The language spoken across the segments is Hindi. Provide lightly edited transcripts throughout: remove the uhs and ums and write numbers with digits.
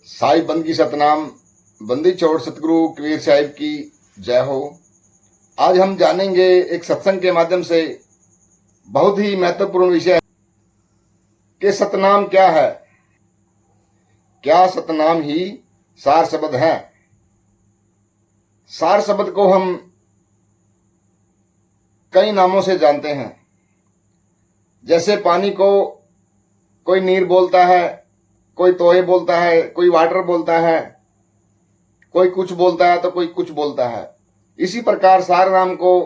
साई बंद की सतनाम, बंदी छोड़ सतगुरु कबीर साहिब की जय हो। आज हम जानेंगे एक सत्संग के माध्यम से बहुत ही महत्वपूर्ण विषय कि सतनाम क्या है। क्या सतनाम ही सार शब्द है? सार शब्द को हम कई नामों से जानते हैं। जैसे पानी को कोई नीर बोलता है, कोई तोहे बोलता है, कोई वाटर बोलता है, कोई कुछ बोलता है तो कोई कुछ बोलता है। इसी प्रकार सार नाम को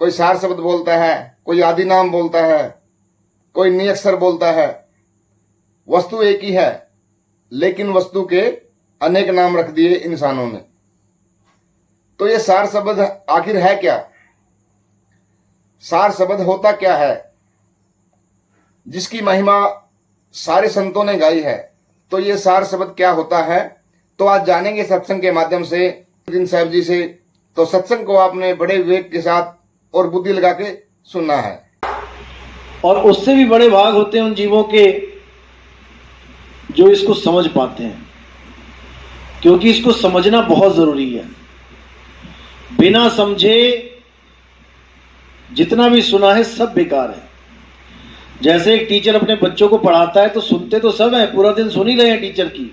कोई सार शब्द बोलता है, कोई आदि नाम बोलता है, कोई नियक्षर बोलता है। वस्तु एक ही है, लेकिन वस्तु के अनेक नाम रख दिए इंसानों ने। तो ये सार शब्द आखिर है क्या? सार शब्द होता क्या है जिसकी महिमा सारे संतों ने गाई है? तो ये सार शब्द क्या होता है, तो आज जानेंगे सत्संग के माध्यम से दिन साहब जी से। तो सत्संग को आपने बड़े विवेक के साथ और बुद्धि लगा के सुनना है। और उससे भी बड़े भाग होते हैं उन जीवों के जो इसको समझ पाते हैं, क्योंकि इसको समझना बहुत जरूरी है। बिना समझे जितना भी सुना है सब बेकार है। जैसे एक टीचर अपने बच्चों को पढ़ाता है तो सुनते तो सब हैं, पूरा दिन सुन ही रहे हैं टीचर की,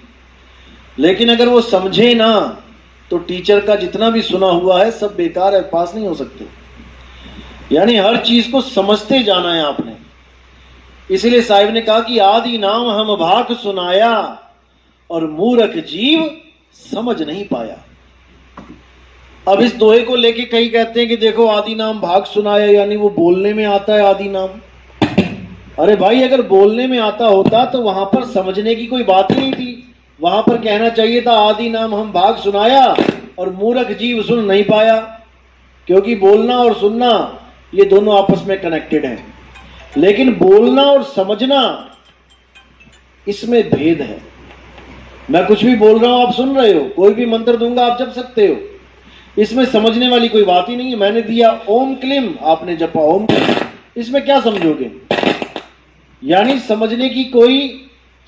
लेकिन अगर वो समझे ना तो टीचर का जितना भी सुना हुआ है सब बेकार है, पास नहीं हो सकते। यानी हर चीज को समझते जाना है आपने। इसीलिए साहिब ने कहा कि आदि नाम हम भाग सुनाया और मूर्ख जीव समझ नहीं पाया। अब इस दोहे को लेके कई कहते हैं कि देखो आदि नाम भाग सुनाया, यानी वो बोलने में आता है आदि नाम। अरे भाई, अगर बोलने में आता होता तो वहां पर समझने की कोई बात ही नहीं थी। वहां पर कहना चाहिए था आदि नाम हम भाग सुनाया और मूर्ख जीव सुन नहीं पाया, क्योंकि बोलना और सुनना ये दोनों आपस में कनेक्टेड हैं। लेकिन बोलना और समझना, इसमें भेद है। मैं कुछ भी बोल रहा हूं, आप सुन रहे हो, कोई भी मंत्र दूंगा आप जप सकते हो, इसमें समझने वाली कोई बात ही नहीं है। मैंने दिया ओम क्लीम, आपने जपा ओम क्लीम, इसमें क्या समझोगे? यानी समझने की कोई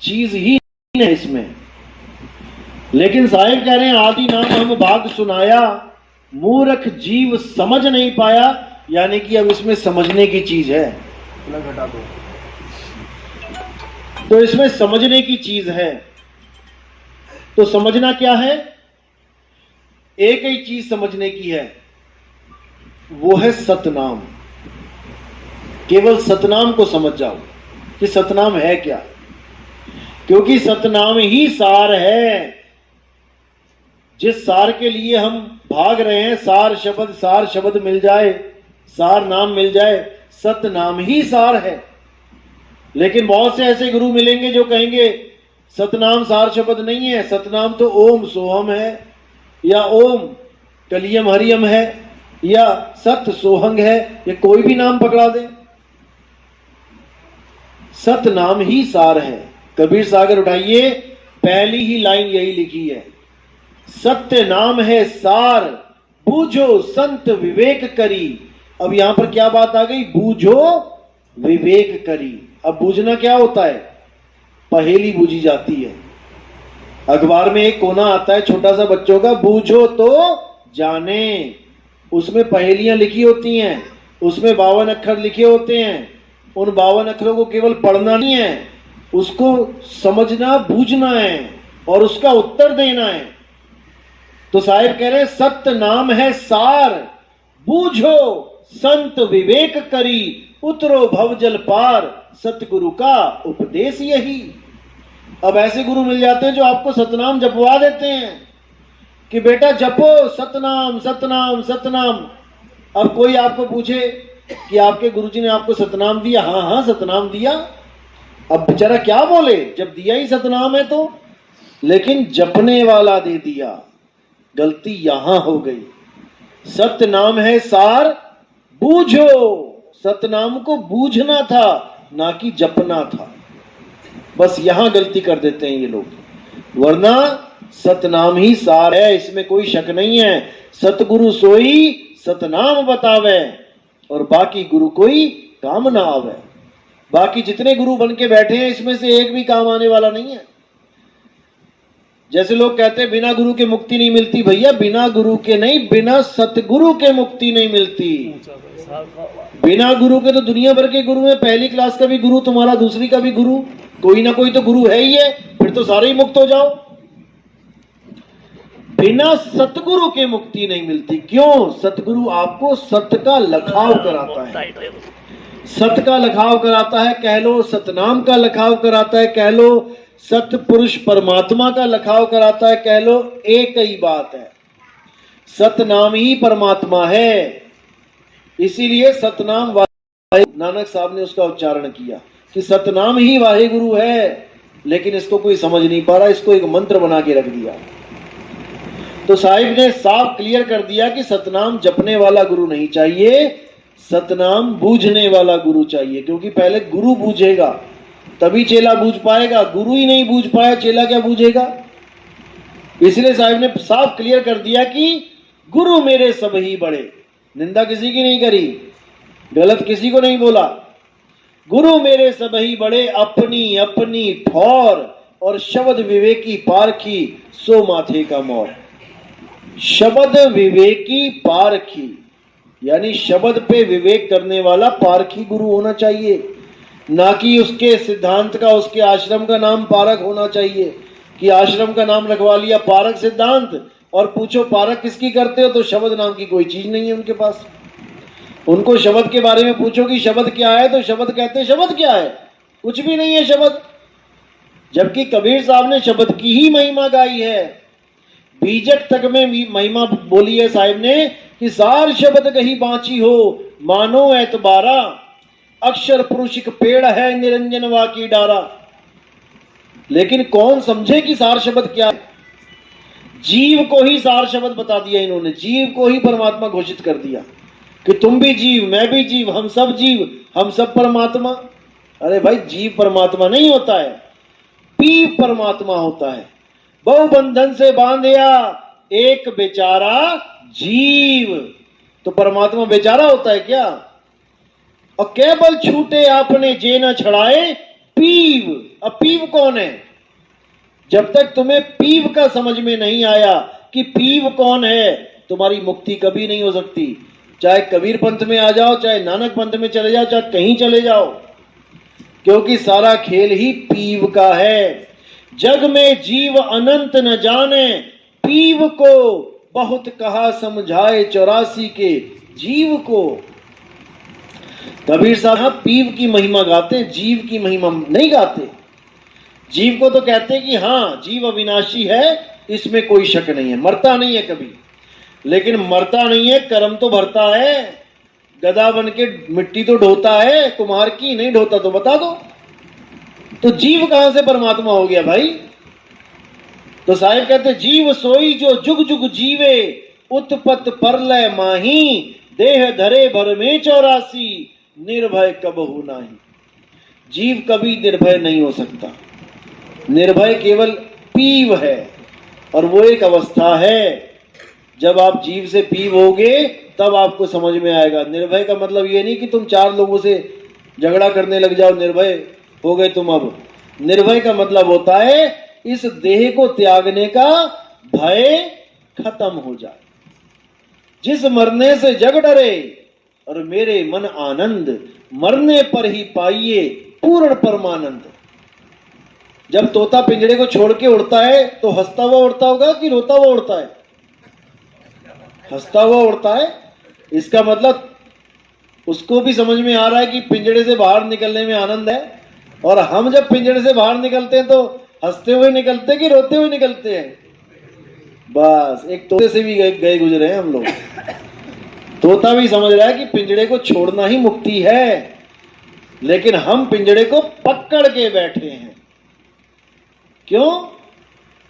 चीज ही नहीं है इसमें। लेकिन साहिब कह रहे हैं आदि नाम हम भाग सुनाया, मूर्ख जीव समझ नहीं पाया, यानी कि अब इसमें समझने की चीज है। घटा दो, तो इसमें समझने की चीज है। तो समझना क्या है? एक ही चीज समझने की है, वो है सतनाम। केवल सतनाम को समझ जाओ कि सतनाम है क्या, क्योंकि सतनाम ही सार है। जिस सार के लिए हम भाग रहे हैं, सार शब्द मिल जाए, सार नाम मिल जाए, सतनाम ही सार है। लेकिन बहुत से ऐसे गुरु मिलेंगे जो कहेंगे सतनाम सार शब्द नहीं है, सतनाम तो ओम सोहम है, या ओम कलियम हरियम है, या सत सोहंग है, या कोई भी नाम पकड़ा दे, सतनाम ही सार है। कबीर सागर उठाइए, पहली ही लाइन यही लिखी है, सत्य नाम है सार, बूझो संत विवेक करी। अब यहां पर क्या बात आ गई? बूझो विवेक करी। अब बूझना क्या होता है? पहेली बूझी जाती है। अखबार में एक कोना आता है छोटा सा बच्चों का, बूझो तो जाने। उसमें पहेलियां लिखी होती हैं, उसमें 52 अक्षर लिखे होते हैं। उन 52 अक्षरों को केवल पढ़ना नहीं है, उसको समझना, बूझना है और उसका उत्तर देना है। तो साहिब कह रहे हैं सत्य नाम है सार, बूझो संत विवेक करी, उतरो भवजल पार, सतगुरु का उपदेश यही। अब ऐसे गुरु मिल जाते हैं जो आपको सतनाम जपवा देते हैं कि बेटा जपो सतनाम सतनाम सतनाम। अब कोई आपको पूछे कि आपके गुरुजी ने आपको सतनाम दिया? हाँ हाँ सतनाम दिया। अब बेचारा क्या बोले जब दिया ही सतनाम है तो, लेकिन जपने वाला दे दिया, गलती यहां हो गई। सतनाम है सार, बूझो। सतनाम को बूझना था, ना कि जपना था। बस यहां गलती कर देते हैं ये लोग, वरना सतनाम ही सार है, इसमें कोई शक नहीं है। सतगुरु सोई सतनाम बतावे और बाकी गुरु कोई काम ना आवे। बाकी जितने गुरु बन के बैठे हैं इसमें से एक भी काम आने वाला नहीं है। जैसे लोग कहते हैं बिना गुरु के मुक्ति नहीं मिलती, भैया बिना गुरु के नहीं, बिना सतगुरु के मुक्ति नहीं मिलती। बिना गुरु के तो दुनिया भर के गुरु है, पहली क्लास का भी गुरु तुम्हारा, दूसरी का भी गुरु, कोई ना कोई तो गुरु है ही है, फिर तो सारे ही मुक्त हो जाओ। बिना सतगुरु के मुक्ति नहीं मिलती। क्यों? सतगुरु आपको सत का लखाव कराता है, सत का लखाव कराता है कह लो, सतनाम का लखाव कराता है कह लो, सतपुरुष परमात्मा का लखाव कराता है कह लो, एक ही बात है, सतनाम ही परमात्मा है। इसीलिए सतनाम नानक साहब ने उसका उच्चारण किया कि सतनाम ही वाहेगुरु है, लेकिन इसको कोई समझ नहीं पा रहा, इसको एक मंत्र बना के रख दिया। तो साहिब ने साफ क्लियर कर दिया कि सतनाम जपने वाला गुरु नहीं चाहिए, सतनाम बूझने वाला गुरु चाहिए। क्योंकि पहले गुरु बूझेगा तभी चेला बूझ पाएगा, गुरु ही नहीं बूझ पाया चेला क्या बूझेगा। इसलिए साहिब ने साफ क्लियर कर दिया कि गुरु मेरे सब ही बड़े, निंदा किसी की नहीं करी, गलत किसी को नहीं बोला। गुरु मेरे सब ही बड़े, अपनी अपनी ठौर और शब्द विवेकी पारखी, सो माथे का मोर। शब्द विवेकी पारखी यानी शब्द पे विवेक करने वाला पारखी गुरु होना चाहिए, ना कि उसके सिद्धांत का, उसके आश्रम का नाम पारक होना चाहिए कि आश्रम का नाम रखवा लिया पारक सिद्धांत, और पूछो पारक किसकी करते हो तो शब्द नाम की कोई चीज नहीं है उनके पास। उनको शब्द के बारे में पूछो कि शब्द क्या है तो शब्द कहते हैं शब्द क्या है, कुछ भी नहीं है शब्द। जबकि कबीर साहब ने शब्द की ही महिमा गाई है, बीजक तक में महिमा बोली है साहिब ने कि सार शब्द कहीं बांची हो, मानो एतबारा, अक्षर पुरुष एक पेड़ है, निरंजन वा की डारा। लेकिन कौन समझे कि सार शब्द क्या है? जीव को ही सार शब्द बता दिया इन्होंने, जीव को ही परमात्मा घोषित कर दिया कि तुम भी जीव, मैं भी जीव, हम सब जीव, हम सब परमात्मा। अरे भाई जीव परमात्मा नहीं होता है, पीव परमात्मा होता है। बहु बंधन से बांधिया एक बेचारा जीव, तो परमात्मा बेचारा होता है क्या? और केवल छूटे आपने जे न छड़ाए पीव। अब पीव कौन है? जब तक तुम्हें पीव का समझ में नहीं आया कि पीव कौन है, तुम्हारी मुक्ति कभी नहीं हो सकती। चाहे कबीर पंथ में आ जाओ, चाहे नानक पंथ में चले जाओ, चाहे कहीं चले जाओ, क्योंकि सारा खेल ही पीव का है। जग में जीव अनंत न जाने, पीव को बहुत कहा समझाए 84 के जीव को। कबीर साहब पीव की महिमा गाते, जीव की महिमा नहीं गाते। जीव को तो कहते कि हाँ जीव अविनाशी है, इसमें कोई शक नहीं है, मरता नहीं है कभी, लेकिन मरता नहीं है, कर्म तो भरता है। गधा बन के मिट्टी तो ढोता है, कुम्हार की नहीं ढोता तो बता दो। तो जीव कहां से परमात्मा हो गया भाई? तो साहिब कहते जीव सोई जो जुग जुग जीवे, उत्पत परलय माही, देह धरे भर में 84, निर्भय कबहु नाही। जीव कभी निर्भय नहीं हो सकता, निर्भय केवल पीव है, और वो एक अवस्था है जब आप जीव से पीव होगे तब आपको समझ में आएगा। निर्भय का मतलब ये नहीं कि तुम 4 लोगों से झगड़ा करने लग जाओ, निर्भय हो गए तुम। अब निर्भय का मतलब होता है इस देह को त्यागने का भय खत्म हो जाए। जिस मरने से जग डरे और मेरे मन आनंद, मरने पर ही पाइए पूर्ण परमानंद। जब तोता पिंजड़े को छोड़ के उड़ता है तो हंसता हुआ उड़ता होगा कि रोता हुआ उड़ता है? हंसता हुआ उड़ता है। इसका मतलब उसको भी समझ में आ रहा है कि पिंजड़े से बाहर निकलने में आनंद है। और हम जब पिंजड़े से बाहर निकलते हैं तो हंसते हुए निकलते कि रोते हुए निकलते हैं? बस एक तोते से भी गए गुजरे हैं हम लोग। तोता भी समझ रहा है कि पिंजड़े को छोड़ना ही मुक्ति है, लेकिन हम पिंजड़े को पकड़ के बैठे हैं। क्यों?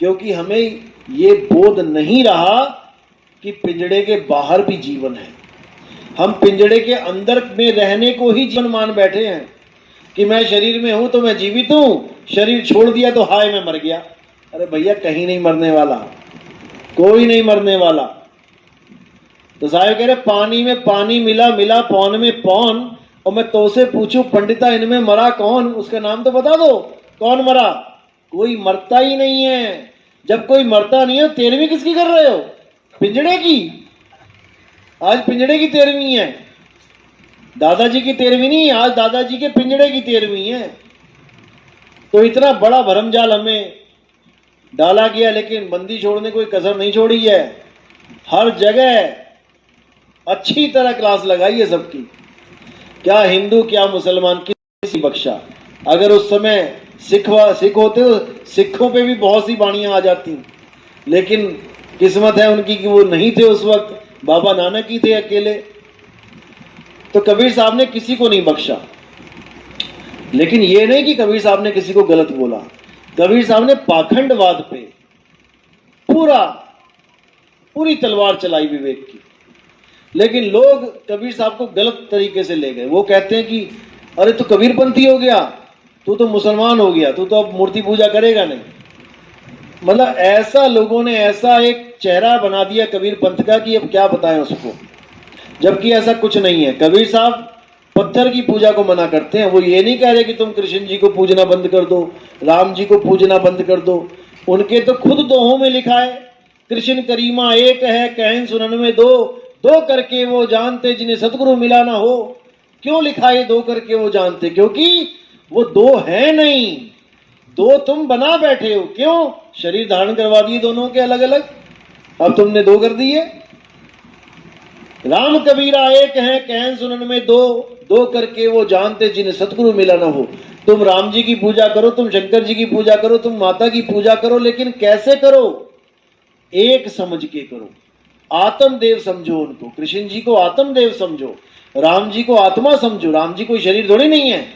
क्योंकि हमें ये बोध नहीं रहा कि पिंजड़े के बाहर भी जीवन है। हम पिंजड़े के अंदर में रहने को ही जीवन मान बैठे हैं कि मैं शरीर में हूं तो मैं जीवित हूं, शरीर छोड़ दिया तो हाय मैं मर गया। अरे भैया कहीं नहीं मरने वाला, कोई नहीं मरने वाला। तो साहब कह रहे पानी में पानी मिला, मिला पौन में पौन, और मैं तो से पूछूं पंडिता इनमें मरा कौन? उसका नाम तो बता दो, कौन मरा? कोई मरता ही नहीं है। जब कोई मरता नहीं है 13वीं किसकी कर रहे हो? पिंजड़े की। आज पिंजड़े की 13वीं है, दादाजी की 13वीं नहीं, आज दादाजी के पिंजड़े की 13वीं है। तो इतना बड़ा भरमजाल हमें डाला गया, लेकिन बंदी छोड़ने कोई कसर नहीं छोड़ी है। हर जगह अच्छी तरह क्लास लगाई है सबकी, क्या हिंदू क्या मुसलमान, किसी बख्शा। अगर उस समय सिख होते तो सिखों पे भी बहुत सी बाणियां आ जाती, लेकिन किस्मत है उनकी कि वो नहीं थे उस वक्त, बाबा नानक ही थे अकेले। तो कबीर साहब ने किसी को नहीं बख्शा, लेकिन ये नहीं कि कबीर साहब ने किसी को गलत बोला। कबीर साहब ने पाखंडवाद पे पूरी तलवार चलाई विवेक की, लेकिन लोग कबीर साहब को गलत तरीके से ले गए। वो कहते हैं कि अरे तू कबीरपंथी हो गया, तू तो मुसलमान हो गया, तू तो अब मूर्ति पूजा करेगा नहीं। मतलब ऐसा लोगों ने ऐसा एक चेहरा बना दिया कबीर पंथ का कि अब क्या बताएं उसको, जबकि ऐसा कुछ नहीं है। कबीर साहब पत्थर की पूजा को मना करते हैं। वो ये नहीं कह रहे कि तुम कृष्ण जी को पूजना बंद कर दो, राम जी को पूजना बंद कर दो। उनके तो खुद दोहों में लिखा है, कृष्ण करीमा एक है कहन सुनन में दो, दो करके वो जानते जिन्हें सतगुरु मिला ना हो। क्यों लिखा है दो करके वो जानते? क्योंकि वो दो है नहीं, दो तुम बना बैठे हो। क्यों? शरीर धारण करवा दिए दोनों के अलग अलग, अब तुमने दो कर दिए। राम कबीरा एक है कहन सुनन में दो, दो करके वो जानते जिन्हें सतगुरु मिला ना हो। तुम राम जी की पूजा करो, तुम शंकर जी की पूजा करो, तुम माता की पूजा करो, लेकिन कैसे करो? एक समझ के करो। आत्मदेव समझो उनको, कृष्ण जी को आत्मदेव समझो, राम जी को आत्मा समझो। राम जी कोई शरीर थोड़ी नहीं है।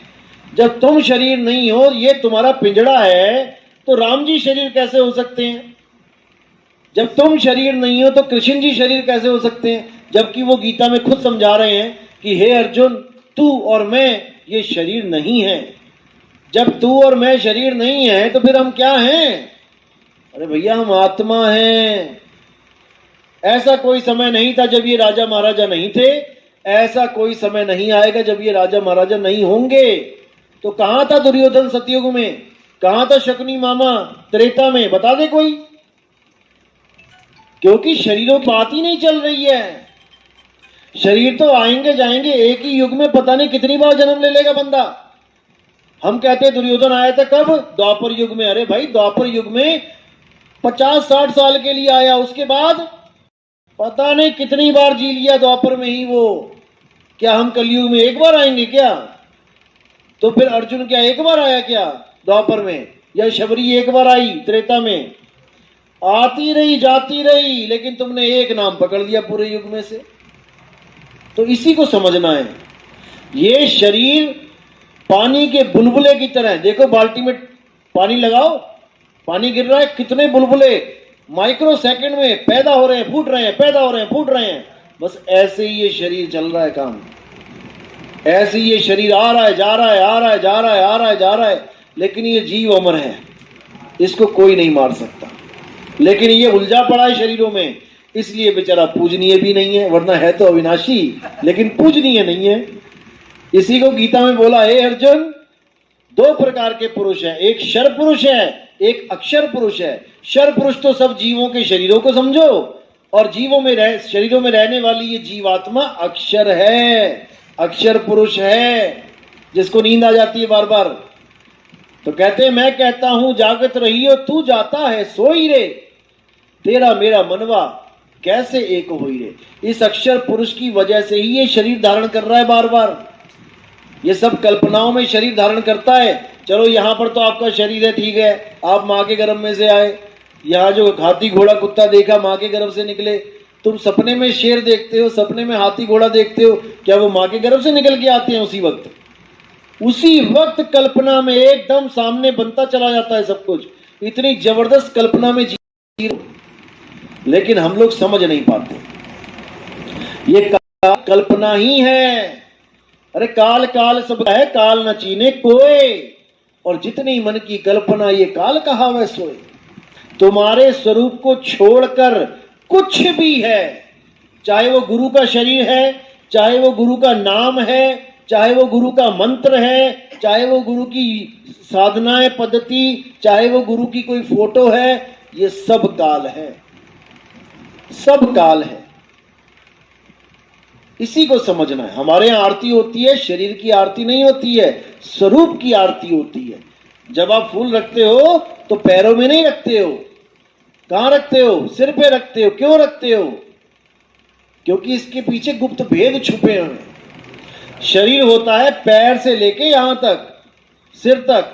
जब तुम शरीर नहीं हो, ये तुम्हारा पिंजड़ा है, तो राम जी शरीर कैसे हो सकते हैं? जब तुम शरीर नहीं हो तो कृष्ण जी शरीर कैसे हो सकते हैं? जबकि वो गीता में खुद समझा रहे हैं कि हे अर्जुन, तू और मैं ये शरीर नहीं है। जब तू और मैं शरीर नहीं है तो फिर हम क्या हैं? अरे भैया हम आत्मा हैं। ऐसा कोई समय नहीं था जब ये राजा महाराजा नहीं थे, ऐसा कोई समय नहीं आएगा जब ये राजा महाराजा नहीं होंगे। तो कहां था दुर्योधन सतयुग में? कहां था शकुनी मामा त्रेता में? बता दे कोई। क्योंकि शरीरों की बात ही नहीं चल रही है। शरीर तो आएंगे जाएंगे, एक ही युग में पता नहीं कितनी बार जन्म ले लेगा बंदा। हम कहते हैं दुर्योधन आया था कब? द्वापर युग में। अरे भाई द्वापर युग में 50-60 साल के लिए आया, उसके बाद पता नहीं कितनी बार जी लिया द्वापर में ही वो। क्या हम कलयुग में एक बार आएंगे क्या? तो फिर अर्जुन क्या एक बार आया क्या द्वापर में? या शबरी एक बार आई त्रेता में? आती रही जाती रही, लेकिन तुमने एक नाम पकड़ लिया पूरे युग में से। तो इसी को समझना है। ये शरीर पानी के बुलबुले की तरह है। देखो बाल्टी में पानी लगाओ, पानी गिर रहा है, कितने बुलबुले माइक्रो सेकंड में पैदा हो रहे हैं, फूट रहे हैं, पैदा हो रहे हैं, फूट रहे हैं। बस ऐसे ही ये शरीर चल रहा है काम। ऐसे ही ये शरीर आ रहा है जा रहा है, आ रहा है जा रहा है, आ रहा है जा रहा है, लेकिन ये जीव अमर है, इसको कोई नहीं मार सकता। लेकिन ये उलझा पड़ा है शरीरों में, इसलिए बेचारा पूजनीय भी नहीं है, वरना है तो अविनाशी, लेकिन पूजनीय नहीं है। इसी को गीता में बोला है अर्जुन, दो प्रकार के पुरुष हैं, एक शर पुरुष है, एक अक्षर पुरुष है। शर पुरुष तो सब जीवों के शरीरों को समझो, और शरीरों में रहने वाली ये जीवात्मा अक्षर है, अक्षर पुरुष है, जिसको नींद आ जाती है बार बार। तो कहते हैं मैं कहता हूं जागत रहियो, तू जाता है सोई रे, तेरा मेरा मनवा कैसे एक होई रे। इस अक्षर पुरुष की वजह से ही ये शरीर धारण कर रहा है बार बार। ये सब कल्पनाओं में शरीर धारण करता है। चलो यहां पर तो आपका शरीर है, ठीक है, आप माँ के गर्भ में से आए। यहाँ जो हाथी घोड़ा कुत्ता देखा माँ के गर्भ से निकले। तुम सपने में शेर देखते हो, सपने में हाथी घोड़ा देखते हो, क्या वो माँ के गर्भ से निकल के आते हैं उसी वक्त? उसी वक्त कल्पना में एकदम सामने बनता चला जाता है सब कुछ। इतनी जबरदस्त कल्पना में जी, लेकिन हम लोग समझ नहीं पाते। ये कल्पना ही है। अरे काल काल सब है, काल न चीने कोई, और जितनी मन की कल्पना ये काल कहा वह सोए। तुम्हारे स्वरूप को छोड़कर कुछ भी है, चाहे वो गुरु का शरीर है, चाहे वो गुरु का नाम है, चाहे वो गुरु का मंत्र है, चाहे वो गुरु की साधनाएं पद्धति, चाहे वो गुरु की कोई फोटो है, ये सब काल है, सब काल है। इसी को समझना है। हमारे यहां आरती होती है, शरीर की आरती नहीं होती है, स्वरूप की आरती होती है। जब आप फूल रखते हो तो पैरों में नहीं रखते हो, कहां रखते हो? सिर पे रखते हो। क्यों रखते हो? क्योंकि इसके पीछे गुप्त भेद छुपे हैं। शरीर होता है पैर से लेके यहां तक, सिर तक,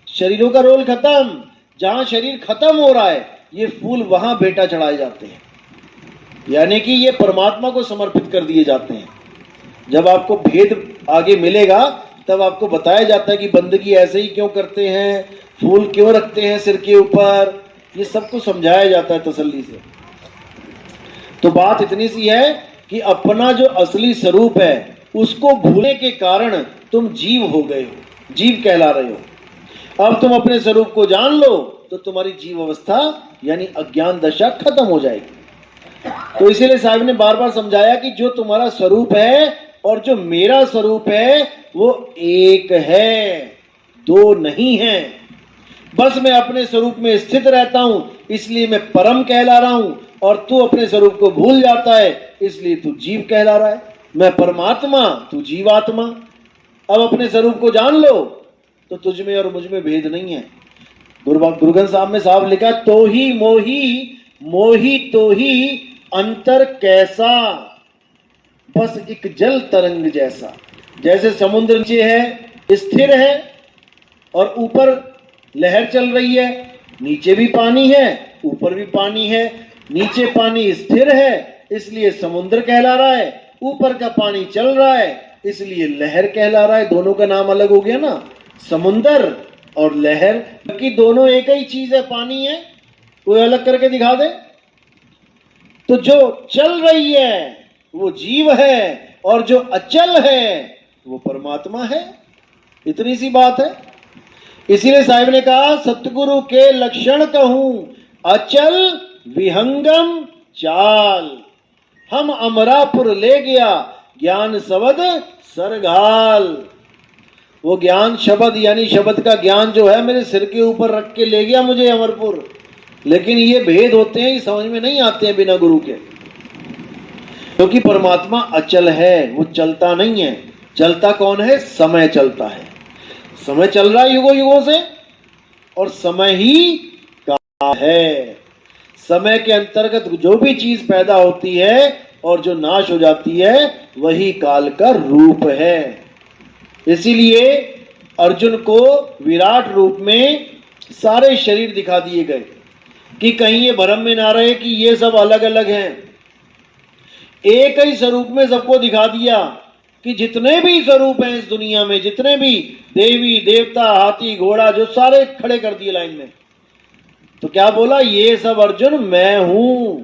शरीरों का रोल खत्म। जहां शरीर खत्म हो रहा है, ये फूल वहां बेटा चढ़ाए जाते हैं, यानी कि ये परमात्मा को समर्पित कर दिए जाते हैं। जब आपको भेद आगे मिलेगा तब आपको बताया जाता है कि बंदगी ऐसे ही क्यों करते हैं, फूल क्यों रखते हैं सिर के ऊपर, ये सब कुछ समझाया जाता है तसल्ली से। तो बात इतनी सी है कि अपना जो असली स्वरूप है उसको भूलने के कारण तुम जीव हो गए हो, जीव कहला रहे हो। अब तुम अपने स्वरूप को जान लो तो तुम्हारी जीव अवस्था यानी अज्ञान दशा खत्म हो जाएगी। तो इसीलिए साहब ने बार बार समझाया कि जो तुम्हारा स्वरूप है और जो मेरा स्वरूप है वो एक है, दो नहीं है। बस मैं अपने स्वरूप में स्थित रहता हूं इसलिए मैं परम कहला रहा हूं, और तू अपने स्वरूप को भूल जाता है इसलिए तू जीव कहला रहा है। मैं परमात्मा, तू जीवात्मा। अब अपने स्वरूप को जान लो तो तुझ में और मुझ में भेद नहीं है। गुरु ग्रंथ साहब में साहब लिखा, तो ही मोही मोही तो ही अंतर कैसा, बस एक जल तरंग जैसा। जैसे समुद्र नीचे है, स्थिर है, और ऊपर लहर चल रही है, नीचे भी पानी है, ऊपर भी पानी है। नीचे पानी स्थिर है इसलिए समुद्र कहला रहा है, ऊपर का पानी चल रहा है इसलिए लहर कहला रहा है। दोनों का नाम अलग हो गया ना, समुद्र और लहर, कि दोनों एक ही चीज है, पानी है। कोई अलग करके दिखा दे? तो जो चल रही है वो जीव है और जो अचल है वो परमात्मा है। इतनी सी बात है। इसीलिए साहिब ने कहा, सतगुरु के लक्षण कहूं अचल विहंगम चाल, हम अमरापुर ले गया ज्ञान शब्द सरघाल। वो ज्ञान शब्द यानी शब्द का ज्ञान जो है मेरे सिर के ऊपर रख के ले गया मुझे अमरपुर। लेकिन ये भेद होते हैं, ये समझ में नहीं आते हैं बिना गुरु के, क्योंकि परमात्मा अचल है, वो चलता नहीं है। चलता कौन है? समय चलता है। समय चल रहा है युगों युगों से, और समय ही काल है। समय के अंतर्गत जो भी चीज पैदा होती है और जो नाश हो जाती है वही काल का रूप है। इसीलिए अर्जुन को विराट रूप में सारे शरीर दिखा दिए गए कि कहीं ये भ्रम में ना रहे कि ये सब अलग अलग हैं। एक ही स्वरूप में सबको दिखा दिया कि जितने भी स्वरूप हैं इस दुनिया में, जितने भी देवी देवता हाथी घोड़ा, जो सारे खड़े कर दिए लाइन में। तो क्या बोला? ये सब अर्जुन मैं हूं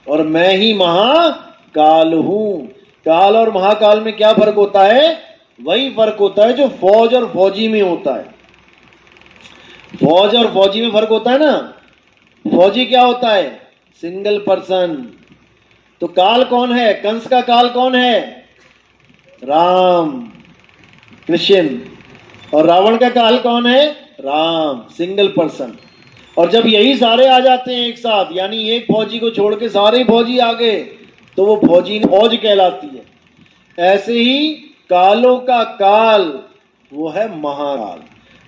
और मैं ही महाकाल हूं। काल और महाकाल में क्या फर्क होता है? वही फर्क होता है जो फौज और फौजी में होता है। फौज और फौजी में फर्क होता है ना। फौजी क्या होता है? Single person. तो काल कौन है? कंस का काल कौन है? राम, कृष्ण। और रावण का काल कौन है? Ram, single person. और जब यही सारे आ जाते हैं एक साथ, यानी एक फौजी को छोड़ के सारे फौजी आ गए, तो वो फौजी फौज कहलाती है। ऐसे ही कालों का काल वो है महाकाल।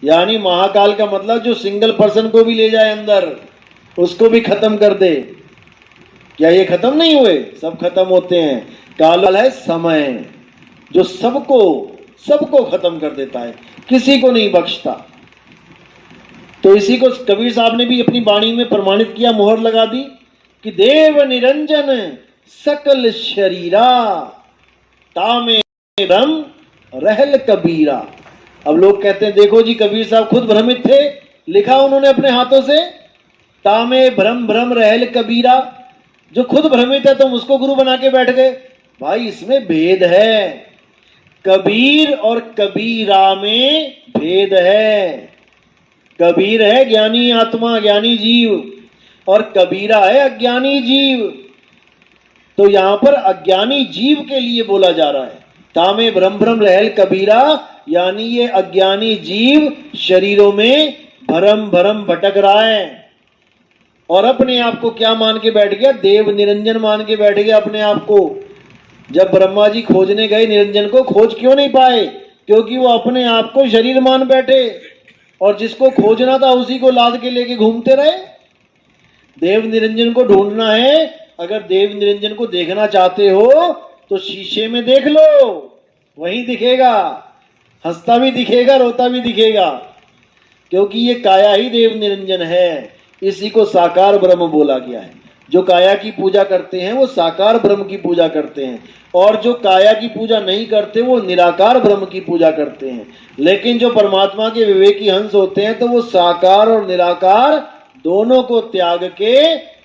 यानी महाकाल का मतलब जो सिंगल पर्सन को भी ले जाए अंदर, उसको भी खत्म कर दे। क्या ये खत्म नहीं हुए? सब खत्म होते हैं। काल है समय, जो सबको खत्म कर देता है, किसी को नहीं बख्शता। तो इसी को कबीर साहब ने भी अपनी वाणी में प्रमाणित किया, मोहर लगा दी कि देव निरंजन सकल शरीरा, तामे भ्रम रहल कबीरा। अब लोग कहते हैं देखो जी कबीर साहब खुद भ्रमित थे, लिखा उन्होंने अपने हाथों से, तामे भ्रम भ्रम रहल कबीरा। जो खुद भ्रमित है तुम उसको गुरु बना के बैठ गए। भाई इसमें भेद है, कबीर और कबीरा में भेद है। कबीर है ज्ञानी आत्मा, ज्ञानी जीव, और कबीरा है अज्ञानी जीव। तो यहां पर अज्ञानी जीव के लिए बोला जा रहा है, तामे भ्रम भ्रम रहल कबीरा, यानी ये अज्ञानी जीव शरीरों में भरम भरम भटक रहा है। और अपने आप को क्या मान के बैठ गया? देव निरंजन मान के बैठ गया अपने आप को। जब ब्रह्मा जी खोजने गए निरंजन को, खोज क्यों नहीं पाए? क्योंकि वो अपने आप को शरीर मान बैठे और जिसको खोजना था उसी को लाद के लेके घूमते रहे। देव निरंजन को ढूंढना है, अगर देव निरंजन को देखना चाहते हो तो शीशे में देख लो, वहीं दिखेगा, हंसता भी दिखेगा, रोता भी दिखेगा, क्योंकि ये काया ही देव निरंजन है। इसी को साकार ब्रह्म बोला गया है। जो काया की पूजा करते हैं वो साकार ब्रह्म की पूजा करते हैं, और जो काया की पूजा नहीं करते वो निराकार ब्रह्म की पूजा करते हैं। लेकिन जो परमात्मा के विवेकी हंस होते हैं तो वो साकार और निराकार दोनों को त्याग के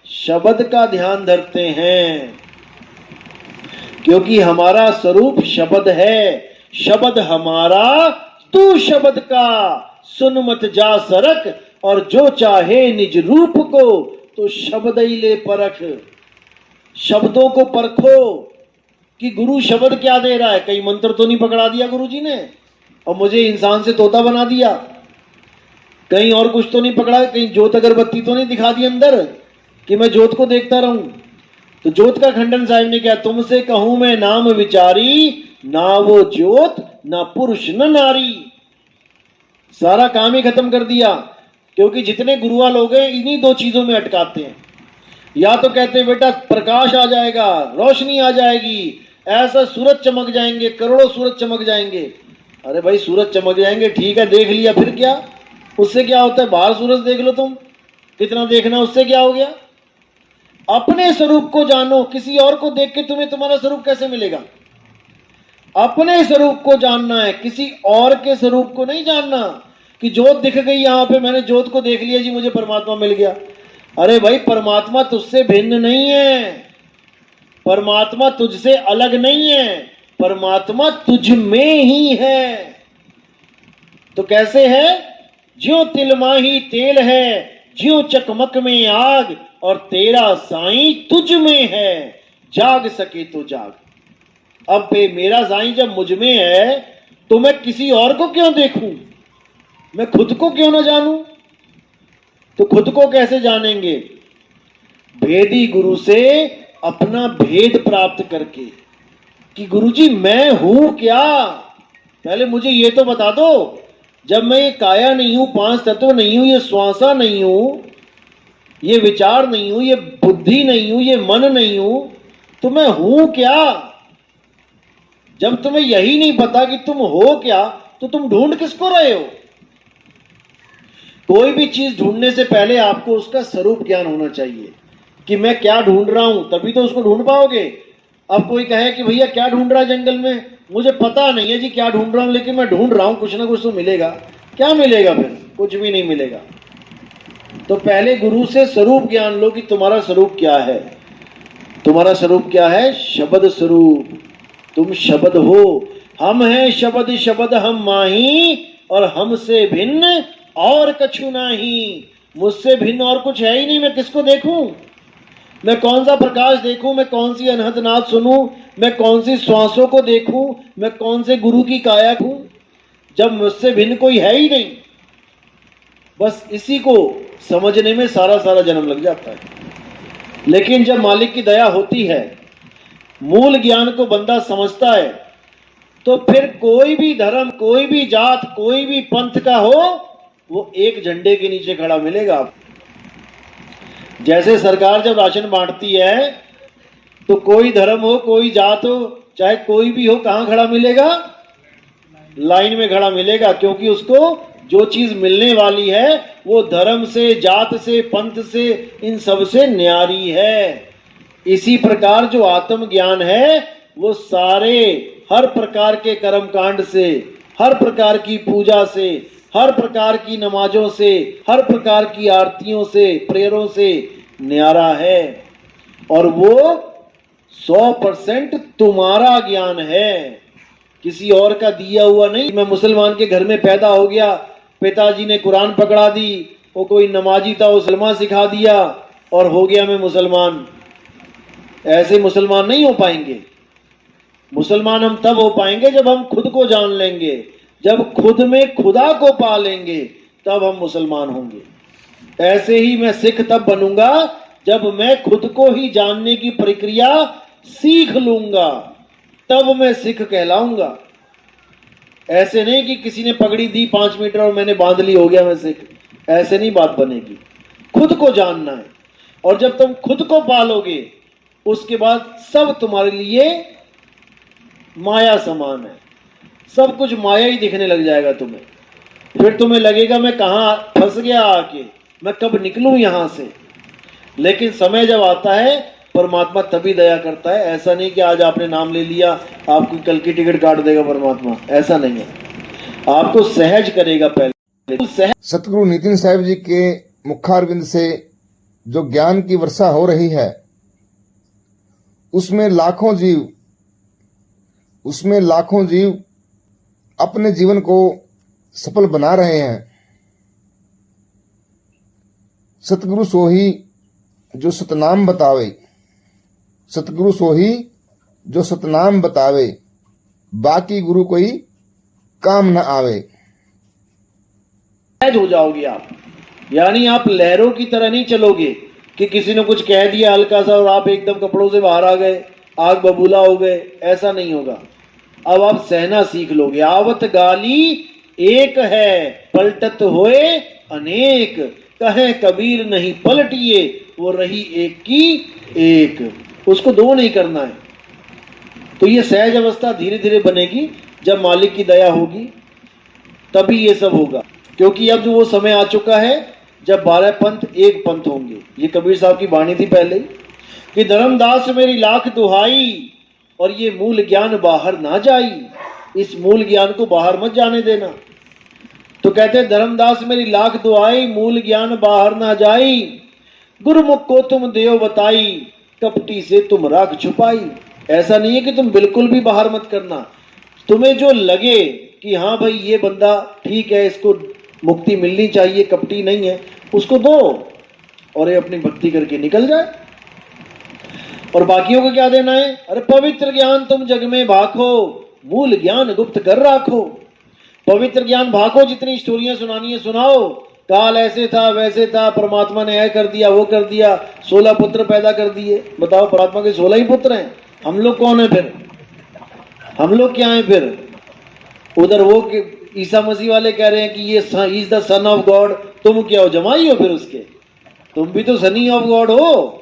शब्द का ध्यान धरते हैं, क्योंकि हमारा स्वरूप शब्द है। शब्द हमारा तू शब्द का, सुन मत जा सरक, और जो चाहे निज रूप को तो शब्द ही ले परख। शब्दों को परखो कि गुरु शब्द क्या दे रहा है। कहीं मंत्र तो नहीं पकड़ा दिया गुरु जी ने और मुझे इंसान से तोता बना दिया? कहीं और कुछ तो नहीं पकड़ा? कहीं ज्योत अगरबत्ती तो नहीं दिखा दी अंदर कि मैं ज्योत को देखता रहूं? तो ज्योत का खंडन साहिब ने क्या, तुमसे कहूं मैं नाम विचारी, ना वो ज्योत ना पुरुष न नारी। सारा काम ही खत्म कर दिया, क्योंकि जितने गुरुआ लोग हैं इन्हीं दो चीजों में अटकाते हैं। या तो कहते हैं बेटा प्रकाश आ जाएगा, रोशनी आ जाएगी, ऐसा सूरज चमक जाएंगे, करोड़ों सूरज चमक जाएंगे। अरे भाई सूरज चमक जाएंगे ठीक है, देख लिया, फिर क्या? उससे क्या होता है? बाहर सूरज देख लो तुम, कितना देखना, उससे क्या हो गया? अपने स्वरूप को जानो। किसी और को देख के तुम्हें तुम्हारा स्वरूप कैसे मिलेगा? अपने स्वरूप को जानना है, किसी और के स्वरूप को नहीं जानना कि ज्योत दिख गई यहां पे, मैंने ज्योत को देख लिया जी, मुझे परमात्मा मिल गया। अरे भाई परमात्मा तुझसे भिन्न नहीं है, परमात्मा तुझसे अलग नहीं है, परमात्मा तुझ में ही है। तो कैसे है? ज्यों तिल माही तेल है, ज्यों चकमक में आग, और तेरा साईं तुझ में है, जाग सके तो जाग। अब मेरा साईं जब मुझ में है तो मैं किसी और को क्यों देखूं? मैं खुद को क्यों ना जानूं? तो खुद को कैसे जानेंगे? भेदी गुरु से अपना भेद प्राप्त करके कि गुरुजी मैं हूं क्या? पहले मुझे ये तो बता दो, जब मैं ये काया नहीं हूं, पांच तत्व नहीं हूं, ये श्वासा नहीं हूं, ये विचार नहीं हूं, ये बुद्धि नहीं हूं, ये मन नहीं हूं, तो मैं हूं क्या? जब तुम्हें यही नहीं पता कि तुम हो क्या, तो तुम ढूंढ किसको रहे हो? कोई भी चीज ढूंढने से पहले आपको उसका स्वरूप ज्ञान होना चाहिए कि मैं क्या ढूंढ रहा हूं, तभी तो उसको ढूंढ पाओगे। अब कोई कहे कि भैया क्या ढूंढ रहा है जंगल में, मुझे पता नहीं है जी क्या ढूंढ रहा हूं, लेकिन मैं ढूंढ रहा हूं, कुछ ना कुछ तो मिलेगा। क्या मिलेगा? फिर कुछ भी नहीं मिलेगा। तो पहले गुरु से स्वरूप ज्ञान लो कि तुम्हारा स्वरूप क्या है। तुम्हारा स्वरूप क्या है? शब्द स्वरूप। तुम शब्द हो, हम हैं शब्द, शब्द हम माही, और हमसे भिन्न और कछु नहीं। मुझसे भिन्न और कुछ है ही नहीं। मैं किसको देखूं? मैं कौन सा प्रकाश देखूं? मैं कौन सी अनहद नाद सुनूं? मैं कौन सी श्वासों को देखूं? मैं कौन से गुरु की काया हूं, जब मुझसे भिन्न कोई है ही नहीं? बस इसी को समझने में सारा जन्म लग जाता है। लेकिन जब मालिक की दया होती है, मूल ज्ञान को बंदा समझता है, तो फिर कोई भी धर्म, कोई भी जात, कोई भी पंथ का हो, वो एक झंडे के नीचे खड़ा मिलेगा। जैसे सरकार जब राशन बांटती है तो कोई धर्म हो, कोई जात हो, चाहे कोई भी हो, कहां खड़ा मिलेगा? लाइन में खड़ा मिलेगा, क्योंकि उसको जो चीज मिलने वाली है वो धर्म से, जात से, पंथ से, इन सब से न्यारी है। इसी प्रकार जो आत्म ज्ञान है वो सारे, हर प्रकार के कर्म कांड से, हर प्रकार की पूजा से, हर प्रकार की नमाजों से, हर प्रकार की आरतियों से, प्रेयरों से न्यारा है। और वो 100% तुम्हारा ज्ञान है, किसी और का दिया हुआ नहीं। मैं मुसलमान के घर में पैदा हो गया, पिताजी ने कुरान पकड़ा दी, वो कोई नमाजी था, वो सलमा सिखा दिया और हो गया मैं मुसलमान। ऐसे मुसलमान नहीं हो पाएंगे। मुसलमान हम तब हो पाएंगे जब हम खुद को जान लेंगे, जब खुद में खुदा को पा लेंगे, तब हम मुसलमान होंगे। ऐसे ही मैं सिख तब बनूंगा जब मैं खुद को ही जानने की प्रक्रिया सीख लूंगा, तब मैं सिख कहलाऊंगा। ऐसे नहीं कि किसी ने पगड़ी दी 5 मीटर और मैंने बांध ली, हो गया मैं सिख। ऐसे नहीं बात बनेगी। खुद को जानना है, और जब तुम खुद को पालोगे उसके बाद सब तुम्हारे लिए माया समान है। सब कुछ माया ही दिखने लग जाएगा तुम्हें। फिर तुम्हें लगेगा मैं कहां फंस गया आके, मैं कब निकलूं यहां से। लेकिन समय जब आता है परमात्मा तभी दया करता है। ऐसा नहीं कि आज आपने नाम ले लिया आपकी कल की टिकट काट देगा परमात्मा, ऐसा नहीं है। आपको सहज करेगा पहले। सहज सतगुरु नितिन साहिब जी के मुखारविंद से जो ज्ञान की वर्षा हो रही है, उसमें लाखों जीव अपने जीवन को सफल बना रहे हैं। सतगुरु सोही जो सतनाम बतावे, सतगुरु सोही जो सतनाम बतावे, बाकी गुरु कोई काम न आवे। सहज हो जाओगे आप, यानी आप लहरों की तरह नहीं चलोगे कि किसी ने कुछ कह दिया हल्का सा और आप एकदम कपड़ों से बाहर आ गए, आग बबूला हो गए। ऐसा नहीं होगा। अब आप सहना सीख लोगे। आवत गाली एक है, पलटत होए अनेक, कहे कबीर नहीं पलटिए, वो रही एक की एक। उसको दो नहीं करना है। तो ये सहज अवस्था धीरे धीरे बनेगी। जब मालिक की दया होगी तभी ये सब होगा। क्योंकि अब जो वो समय आ चुका है जब 12 पंथ एक पंथ होंगे। ये कबीर साहब की वाणी थी पहले कि धर्मदास मेरी लाख दुहाई और ये मूल ज्ञान बाहर ना जाई। इस मूल ज्ञान को बाहर मत जाने देना। तो कहते हैं धर्मदास मेरी लाख दुहाई, मूल ज्ञान बाहर ना जाई, गुरुमुख को तुम देव बताई, कपटी से तुम राख छुपाई। ऐसा नहीं है कि तुम बिल्कुल भी बाहर मत करना। तुम्हें जो लगे कि हाँ भाई ये बंदा ठीक है, इसको मुक्ति मिलनी चाहिए, कपटी नहीं है, उसको दो और ये अपनी भक्ति करके निकल जाए। और बाकियों को क्या देना है? अरे पवित्र ज्ञान तुम जग में भाखो, मूल ज्ञान गुप्त कर राखो। पवित्र ज्ञान भाखो, जितनी स्टोरियां सुनानी है सुनाओ। काल ऐसे था वैसे था, परमात्मा ने यह कर दिया वो कर दिया, 16 पुत्र पैदा कर दिए। बताओ परमात्मा के 16 ही पुत्र हैं। हम लोग कौन है फिर? हम लोग क्या है फिर? उधर वो ईसा मसीह वाले कह रहे हैं कि ये is the son of God. तुम क्या हो? जमाई हो फिर उसके? तुम भी तो सनी ऑफ गॉड हो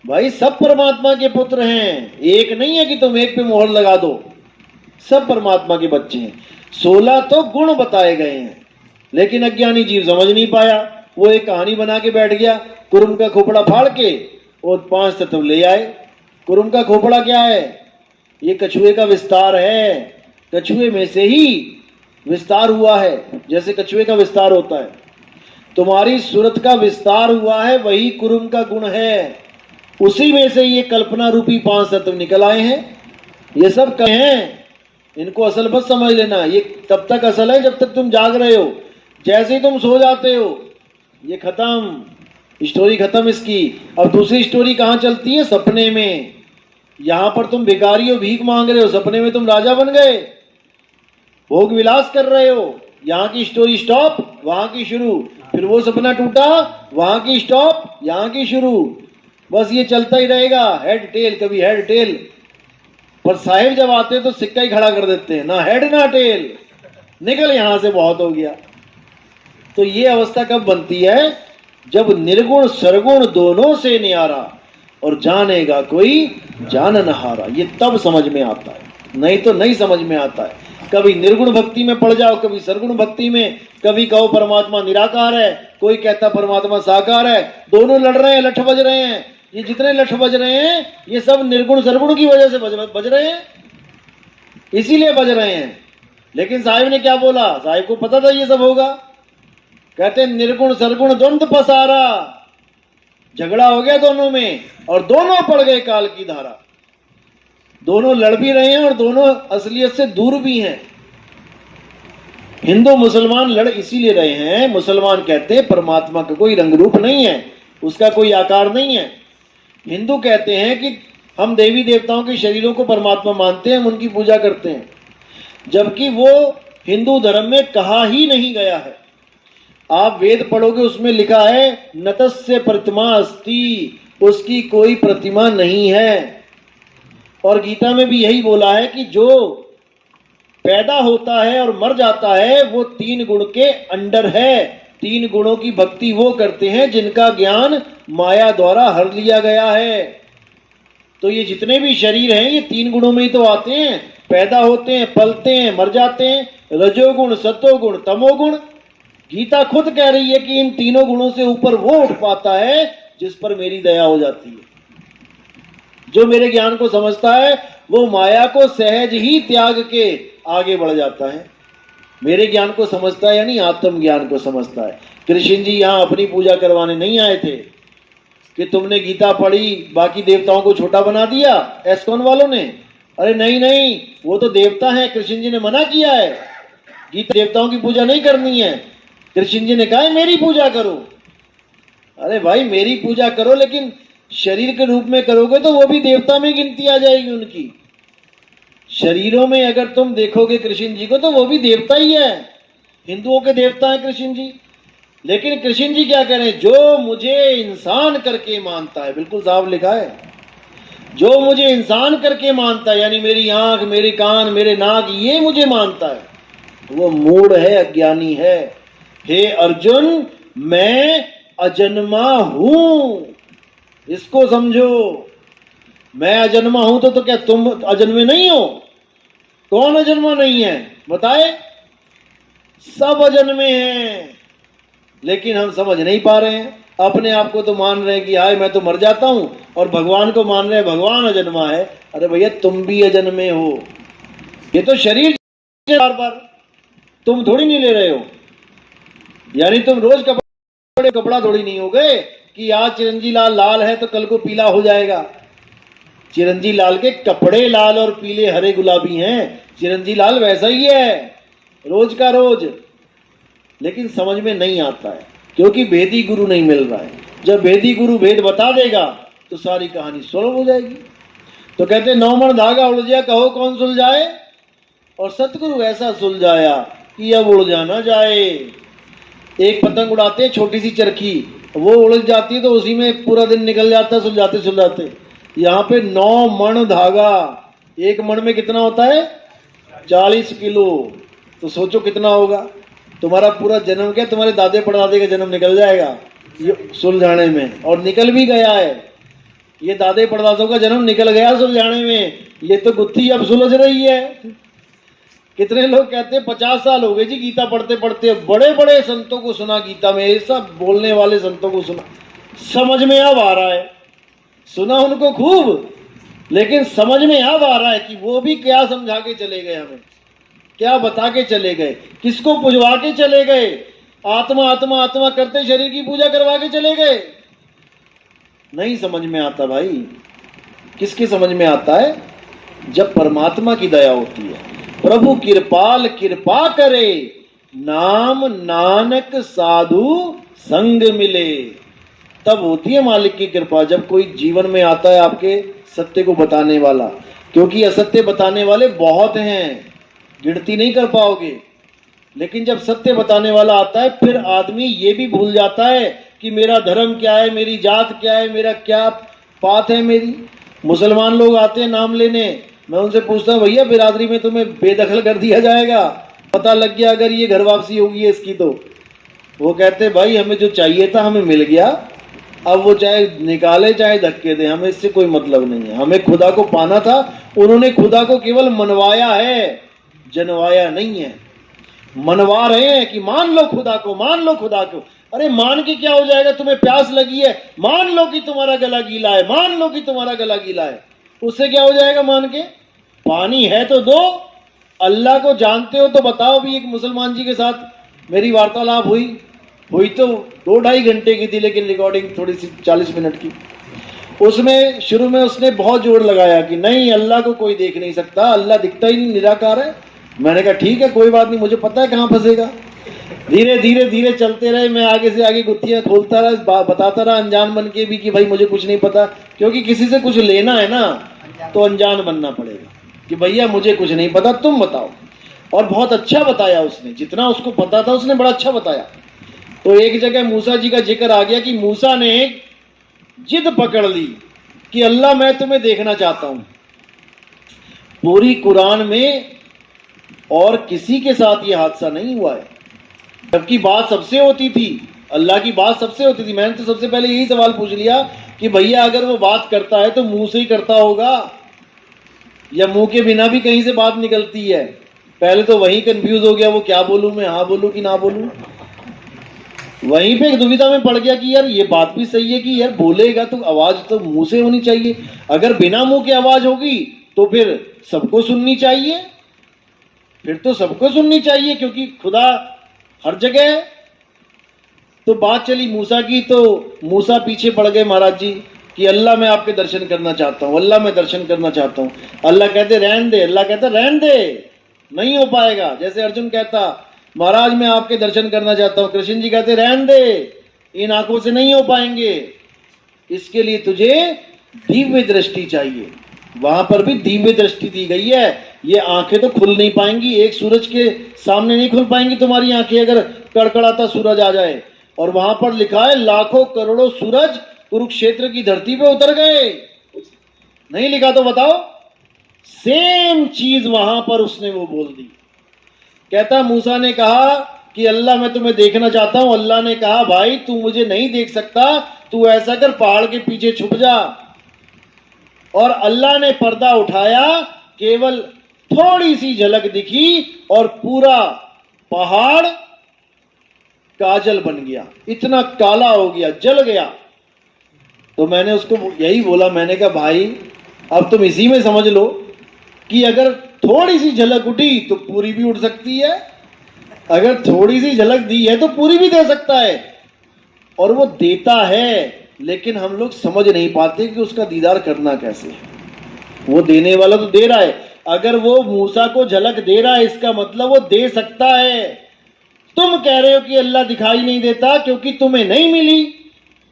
भाई। सब परमात्मा के पुत्र हैं। एक नहीं है कि तुम एक पे मोहर लगा दो। सब परमात्मा के बच्चे हैं। 16 तो गुण बताए गए हैं, लेकिन अज्ञानी जीव समझ नहीं पाया। वो एक कहानी बना के बैठ गया। कुरुम का खोपड़ा फाड़ के और 5 तत्व ले आए। कुरुम का खोपड़ा क्या है? ये कछुए का विस्तार है। कछुए में से ही विस्तार हुआ है, जैसे कछुए का विस्तार होता है। तुम्हारी सूरत का विस्तार हुआ है, वही कुरुम का गुण है। उसी में से ये कल्पना रूपी 5 तत्व निकल आए हैं। ये सब कहे हैं, इनको असल मत समझ लेना। ये तब तक असल है जब तक तुम जाग रहे हो। जैसे ही तुम सो जाते हो ये खत्म, स्टोरी खत्म इसकी। अब दूसरी स्टोरी कहां चलती है? सपने में। यहां पर तुम भिखारी हो, भीख मांग रहे हो, सपने में तुम राजा बन गए, भोग विलास कर रहे हो। यहां की स्टोरी स्टॉप, वहां की शुरू। फिर वो सपना टूटा, वहां की स्टॉप, यहां की शुरू। बस ये चलता ही रहेगा, हेड टेल, कभी हेड टेल। पर साहिब जब आते हैं तो सिक्का ही खड़ा कर देते हैं, ना हेड ना टेल, निकल यहां से, बहुत हो गया। तो ये अवस्था कब बनती है? जब निर्गुण सरगुण दोनों से न्यारा और जानेगा कोई जानन हारा। ये तब समझ में आता है, नहीं तो नहीं समझ में आता है। कभी निर्गुण भक्ति में पड़ जाओ, कभी सरगुण भक्ति में। कभी कहो परमात्मा निराकार है, कोई कहता परमात्मा साकार है। दोनों लड़ रहे हैं, लठ बज रहे हैं। ये जितने लठ बज रहे हैं ये सब निर्गुण सरगुण की वजह से बज रहे हैं, इसीलिए बज रहे हैं। लेकिन साहिब ने क्या बोला? साहिब को पता था ये सब होगा। कहते निर्गुण सरगुण द्वंद्व पसारा। झगड़ा हो गया दोनों में और दोनों पड़ गए काल की धारा। दोनों लड़ भी रहे हैं और दोनों असलियत से दूर भी हैं। हिंदू मुसलमान लड़ इसीलिए रहे हैं। मुसलमान कहते हैं परमात्मा का कोई रंग रूप नहीं है, उसका कोई आकार नहीं है। हिंदू कहते हैं कि हम देवी देवताओं के शरीरों को परमात्मा मानते हैं, हम उनकी पूजा करते हैं, जबकि वो हिंदू धर्म में कहा ही नहीं गया है। आप वेद पढ़ोगे उसमें लिखा है नतस्य प्रतिमा अस्ति, उसकी कोई प्रतिमा नहीं है। और गीता में भी यही बोला है कि जो पैदा होता है और मर जाता है वो 3 गुण के अंडर है। 3 गुणों की भक्ति वो करते हैं जिनका ज्ञान माया द्वारा हर लिया गया है। तो ये जितने भी शरीर हैं ये 3 गुणों में ही तो आते हैं, पैदा होते हैं, पलते हैं, मर जाते हैं। रजोगुण, सतोगुण, तमोगुण। गीता खुद कह रही है कि इन तीनों गुणों से ऊपर वो उठ पाता है जिस पर मेरी दया हो जाती है। जो मेरे ज्ञान को समझता है वो माया को सहज ही त्याग के आगे बढ़ जाता है। मेरे ज्ञान को समझता है यानी आत्म ज्ञान को समझता है। कृष्ण जी यहाँ अपनी पूजा करवाने नहीं आए थे कि तुमने गीता पढ़ी बाकी देवताओं को छोटा बना दिया एस्कॉन वालों ने। अरे नहीं नहीं, वो तो देवता है, कृष्ण जी ने मना किया है गीता देवताओं की पूजा नहीं करनी है। कृष्ण जी ने कहा है मेरी पूजा करो। अरे भाई मेरी पूजा करो, लेकिन शरीर के रूप में करोगे तो वो भी देवता में गिनती आ जाएगी उनकी। शरीरों में अगर तुम देखोगे कृष्ण जी को तो वो भी देवता ही है, हिंदुओं के देवता है कृष्ण जी। लेकिन कृष्ण जी क्या कह रहे हैं, जो मुझे इंसान करके मानता है, बिल्कुल साफ लिखा है, जो मुझे इंसान करके मानता है यानी मेरी आंख, मेरे कान, मेरे नाक, ये मुझे मानता है, वो मूढ़ है, अज्ञानी है। हे अर्जुन, मैं अजन्मा हूं, इसको समझो। मैं अजन्मा हूं तो क्या तुम अजन्मे नहीं हो? कौन अजन्मा नहीं है बताए? सब अजन्मे हैं, लेकिन हम समझ नहीं पा रहे हैं। अपने आप को तो मान रहे हैं कि हाय मैं तो मर जाता हूं, और भगवान को मान रहे हैं भगवान अजन्मा है। अरे भैया तुम भी अजन्मे हो, ये तो शरीर बार बार, तुम थोड़ी नहीं ले रहे हो। यानी तुम रोज कपड़ा थोड़ी नहीं हो गए कि आज चिरंजी लाल लाल है तो कल को पीला हो जाएगा। चिरंजी लाल के कपड़े लाल और पीले हरे गुलाबी हैं, चिरंजी लाल वैसा ही है रोज का रोज। लेकिन समझ में नहीं आता है क्योंकि भेदी गुरु नहीं मिल रहा है। जब भेदी गुरु भेद बता देगा तो सारी कहानी सोलह हो जाएगी। तो कहते 9 मण धागा उलझा, कहो कौन सुलझाए? और सतगुरु ऐसा सुलझाया कि अब उड़ जाना जाए। एक पतंग उड़ाते छोटी सी चरखी, वो उलझ जाती है तो उसी में पूरा दिन निकल जाता है सुलझाते सुलझाते। यहाँ पे 9 मण धागा, एक मण में कितना होता है? 40 किलो। तो सोचो कितना होगा। तुम्हारा पूरा जन्म क्या, तुम्हारे दादे परदादे का जन्म निकल जाएगा ये सुलझाने में, और निकल भी गया है। ये दादे परदादों का जन्म निकल गया सुलझाने में, ये तो गुत्थी अब सुलझ रही है। कितने लोग कहते हैं 50 साल हो गए जी गीता पढ़ते पढ़ते। बड़े बड़े संतों को सुना गीता में, ऐसा बोलने वाले संतों को सुना, समझ में अब आ रहा है। सुना उनको खूब, लेकिन समझ में अब आ रहा है कि वो भी क्या समझा के चले गए, हमें क्या बता के चले गए, किसको पुजवा के चले गए। आत्मा आत्मा आत्मा करते शरीर की पूजा करवा के चले गए। नहीं समझ में आता भाई। किसकी समझ में आता है? जब परमात्मा की दया होती है। प्रभु कृपाल कृपा करे, नाम नानक साधु संग मिले। तब होती है मालिक की कृपा, जब कोई जीवन में आता है आपके सत्य को बताने वाला। क्योंकि असत्य बताने वाले बहुत हैं, गिनती नहीं कर पाओगे। लेकिन जब सत्य बताने वाला आता है फिर आदमी ये भी भूल जाता है कि मेरा धर्म क्या है, मेरी जात क्या है, मेरा क्या पात है मेरी। मुसलमान लोग आते हैं नाम लेने, मैं उनसे पूछता हूँ भैया बिरादरी में तुम्हें बेदखल कर दिया जाएगा, पता लग गया अगर ये घर वापसी होगी इसकी तो। वो कहते भाई हमें जो चाहिए था हमें मिल गया, अब वो चाहे निकाले चाहे धक्के दे, हमें इससे कोई मतलब नहीं है। हमें खुदा को पाना था, उन्होंने खुदा को केवल मनवाया है, जनवाया नहीं है। मनवा रहे हैं कि मान लो खुदा को, मान लो खुदा को। अरे मान के क्या हो जाएगा? तुम्हें प्यास लगी है, मान लो कि तुम्हारा गला गीला है, मान लो कि तुम्हारा गला गीला है, उससे क्या हो जाएगा मान के? पानी है तो दो। अल्लाह को जानते हो तो बताओ। भी एक मुसलमान जी के साथ मेरी वार्तालाप हुई तो 2-2.5 घंटे की थी, लेकिन रिकॉर्डिंग थोड़ी सी 40 मिनट की। उसमें शुरू में उसने बहुत जोर लगाया कि नहीं अल्लाह को कोई देख नहीं सकता, अल्लाह दिखता ही नहीं, निराकार है। मैंने कहा ठीक है कोई बात नहीं, मुझे पता है कहाँ फंसेगा। धीरे धीरे धीरे चलते रहे, मैं आगे से आगे गुत्थियां खोलता रहा, बताता रहा अनजान बन के भी कि भाई मुझे कुछ नहीं पता। क्योंकि किसी से कुछ लेना है ना तो अनजान बनना पड़ेगा कि भैया मुझे कुछ नहीं पता, तुम बताओ। और बहुत अच्छा बताया उसने, जितना उसको पता था उसने बड़ा अच्छा बताया। तो एक जगह मूसा जी का जिक्र आ गया कि मूसा ने एक जिद पकड़ ली कि अल्लाह मैं तुम्हें देखना चाहता हूं। पूरी कुरान में और किसी के साथ यह हादसा नहीं हुआ है, जबकि बात सबसे होती थी, अल्लाह की बात सबसे होती थी। मैंने तो सबसे पहले यही सवाल पूछ लिया कि भैया अगर वो बात करता है तो मुंह से ही करता होगा या मुंह के बिना भी कहीं से बात निकलती है। पहले तो वही कंफ्यूज हो गया, वो क्या बोलूं मैं, हाँ बोलूं कि ना बोलूं। वहीं पे एक दुविधा में पड़ गया कि यार ये बात भी सही है कि यार बोलेगा तो आवाज तो मुंह से होनी चाहिए, अगर बिना मुंह की आवाज होगी तो फिर सबको सुननी चाहिए, फिर तो सबको सुननी चाहिए क्योंकि खुदा हर जगह है। तो बात चली मूसा की, तो मूसा पीछे पड़ गए महाराज जी कि अल्लाह मैं आपके दर्शन करना चाहता हूं, अल्लाह मैं दर्शन करना चाहता हूं। अल्लाह कहते रहन दे, अल्लाह कहता रहन दे, नहीं हो पाएगा। जैसे अर्जुन कहता महाराज मैं आपके दर्शन करना चाहता हूं, कृष्ण जी कहते रहन दे, इन आंखों से नहीं हो पाएंगे, इसके लिए तुझे दिव्य दृष्टि चाहिए। वहां पर भी दिव्य दृष्टि दी गई है। ये आंखें तो खुल नहीं पाएंगी, एक सूरज के सामने नहीं खुल पाएंगी तुम्हारी आंखें अगर कड़कड़ाता सूरज आ जाए। और वहां पर लिखा है लाखों करोड़ों सूरज कुरुक्षेत्र की धरती पे उतर गए, नहीं लिखा तो बताओ। सेम चीज वहां पर उसने वो बोल दी। कहता मूसा ने कहा कि अल्लाह मैं तुम्हें देखना चाहता हूं। अल्लाह ने कहा भाई तू मुझे नहीं देख सकता, तू ऐसा कर पहाड़ के पीछे छुप जा। और अल्लाह ने पर्दा उठाया, केवल थोड़ी सी झलक दिखी और पूरा पहाड़ काजल बन गया, इतना काला हो गया, जल गया। तो मैंने उसको यही बोला, मैंने कहा भाई अब तुम इसी में समझ लो कि अगर थोड़ी सी झलक उठी तो पूरी भी उठ सकती है, अगर थोड़ी सी झलक दी है तो पूरी भी दे सकता है। और वो देता है, लेकिन हम लोग समझ नहीं पाते कि उसका दीदार करना कैसे है। वो देने वाला तो दे रहा है, अगर वो मूसा को झलक दे रहा है इसका मतलब वो दे सकता है। तुम कह रहे हो कि अल्लाह दिखाई नहीं देता क्योंकि तुम्हें नहीं मिली।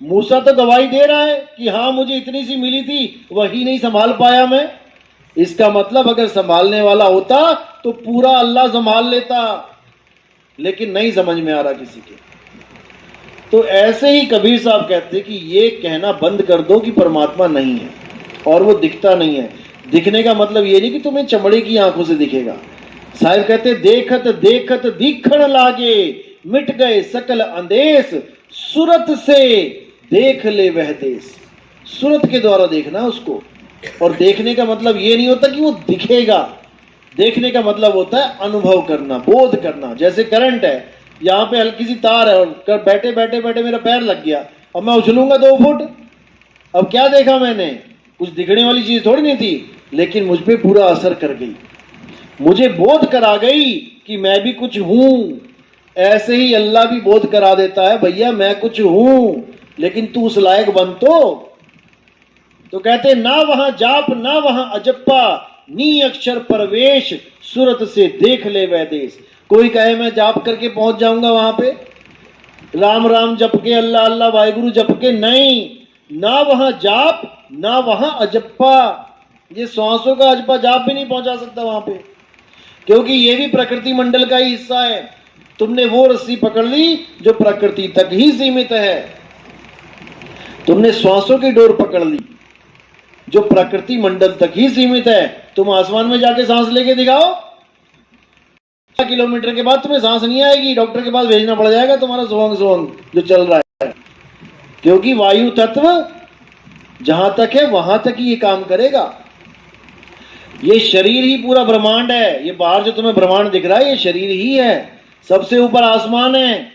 मूसा तो गवाही दे रहा है कि हाँ मुझे इतनी सी मिली थी, वही नहीं संभाल पाया मैं। इसका मतलब अगर संभालने वाला होता तो पूरा अल्लाह संभाल लेता, लेकिन नहीं समझ में आ रहा किसी के। तो ऐसे ही कबीर साहब कहते कि ये कहना बंद कर दो कि परमात्मा नहीं है और वो दिखता नहीं है। दिखने का मतलब ये नहीं कि तुम्हें चमड़े की आंखों से दिखेगा। साहिब कहते देखत देखत दिखण लागे, मिट गए सकल अंदेश, सूरत से देख ले वह देश। सूरत के द्वारा देखना उसको। और देखने का मतलब ये नहीं होता कि वो दिखेगा, देखने का मतलब होता है अनुभव करना, बोध करना। जैसे करंट है, यहाँ पे हल्की सी तार है और बैठे बैठे बैठे मेरा पैर लग गया, अब मैं उछलूंगा 2 फुट, अब क्या देखा मैंने, कुछ दिखने वाली चीज थोड़ी नहीं थी, लेकिन मुझ पे पूरा असर कर गई, मुझे बोध करा गई कि मैं भी कुछ हूं। ऐसे ही अल्लाह भी बोध करा देता है, भैया मैं कुछ हूं, लेकिन तू उस लायक बन। तो कहते ना वहां जाप ना वहां अजप्पा, नी अक्षर परवेश, सूरत से देख ले वह देश। कोई कहे मैं जाप करके पहुंच जाऊंगा वहां पे, राम राम जप के, अल्लाह अल्लाह वाहिगुरु जप के, नहीं, ना वहां जाप ना वहां अजप्पा। ये सांसों का अजपा जाप भी नहीं पहुंचा सकता वहां पे, क्योंकि ये भी प्रकृति मंडल का ही हिस्सा है। तुमने वो रस्सी पकड़ ली जो प्रकृति तक ही सीमित है, तुमने श्वासों की डोर पकड़ ली जो प्रकृति मंडल तक ही सीमित है। तुम आसमान में जाके सांस लेके दिखाओ, 1 किलोमीटर के बाद तुम्हें सांस नहीं आएगी, डॉक्टर के पास भेजना पड़ जाएगा तुम्हारा सोहंग सोहंग जो चल रहा है, क्योंकि वायु तत्व जहां तक है वहां तक ही ये काम करेगा। ये शरीर ही पूरा ब्रह्मांड है, ये बाहर जो तुम्हें ब्रह्मांड दिख रहा है ये शरीर ही है। सबसे ऊपर आसमान है,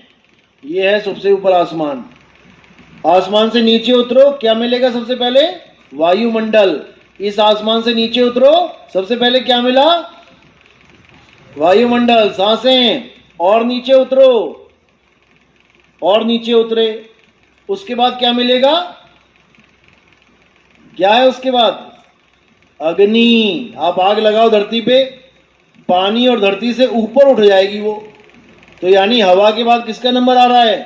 ये है सबसे ऊपर आसमान। आसमान से नीचे उतरो, क्या मिलेगा सबसे पहले? वायुमंडल। इस आसमान से नीचे उतरो, सबसे पहले क्या मिला? वायुमंडल, सांसें। और नीचे उतरो, और नीचे उतरे, उसके बाद क्या मिलेगा? क्या है उसके बाद? अग्नि। आप आग लगाओ धरती पे, पानी और धरती से ऊपर उठ जाएगी वो, तो यानी हवा के बाद किसका नंबर आ रहा है?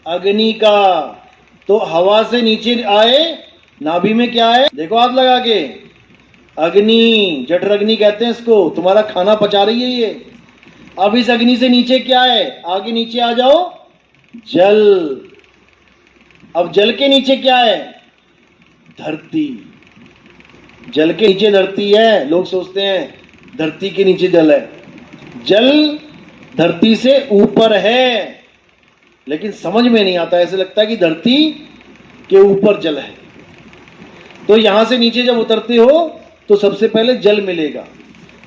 अग्नि का। तो हवा से नीचे आए, नाभि में क्या है? देखो हाथ लगा के, अग्नि, जठर अग्नि कहते हैं इसको। तुम्हारा खाना पचा रही है ये। अब इस अग्नि से नीचे क्या है? आगे नीचे आ जाओ, जल। अब जल के नीचे क्या है? धरती। जल के नीचे धरती है। लोग सोचते हैं धरती के नीचे जल है। जल धरती से ऊपर है, लेकिन समझ में नहीं आता, ऐसे लगता है कि धरती के ऊपर जल है। तो यहां से नीचे जब उतरते हो तो सबसे पहले जल मिलेगा।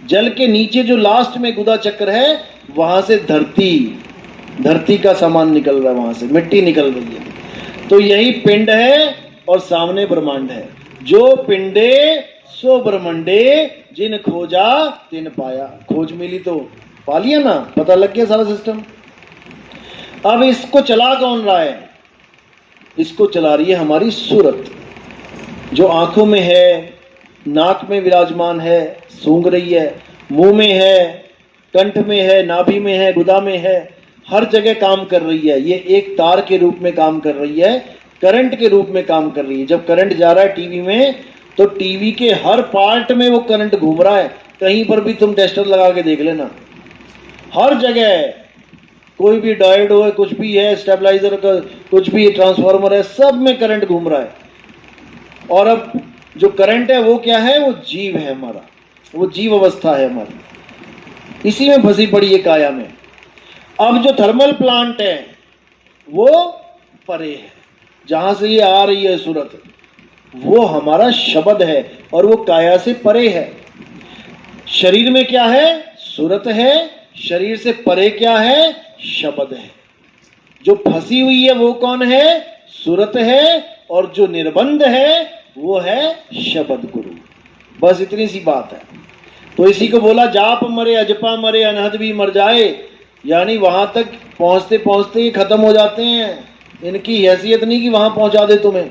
जल के नीचे जो लास्ट में गुदा चक्र है, वहां से धरती का सामान निकल रहा है, वहां से मिट्टी निकल रही है। तो यही पिंड है और सामने ब्रह्मांड है। जो पिंडे सो ब्रह्मंडे, जिन खोजा तिन पाया। खोज मिली तो पा लिया ना, पता लग गया सारा सिस्टम। अब इसको चला कौन रहा है? इसको चला रही है हमारी सूरत, जो आंखों में है, नाक में विराजमान है, सूंघ रही है, मुंह में है, कंठ में है, नाभि में है, गुदा में है, हर जगह काम कर रही है। ये एक तार के रूप में काम कर रही है, करंट के रूप में काम कर रही है। जब करंट जा रहा है टीवी में, तो टीवी के हर पार्ट में वो करंट घूम रहा है। कहीं पर भी तुम टेस्टर लगा के देख लेना, हर जगह कोई भी डायोड हो, कुछ भी है, स्टेबलाइजर का कुछ भी, ट्रांसफार्मर है, सब में करंट घूम रहा है। और अब जो करंट है वो क्या है? वो जीव है हमारा, वो जीव अवस्था है हमारी, इसी में फंसी पड़ी है काया में। अब जो थर्मल प्लांट है वो परे है, जहां से ये आ रही है सूरत, वो हमारा शब्द है और वो काया से परे है। शरीर में क्या है? सूरत है। शरीर से परे क्या है? शब्द है। जो फंसी हुई है वो कौन है? सूरत है। और जो निर्बंध है वो है शब्द गुरु। बस इतनी सी बात है। तो इसी को बोला जाप मरे अजपा मरे अनहद भी मर जाए, यानी वहां तक पहुंचते पहुंचते ही खत्म हो जाते हैं। इनकी हैसियत नहीं कि वहां पहुंचा दे तुम्हें।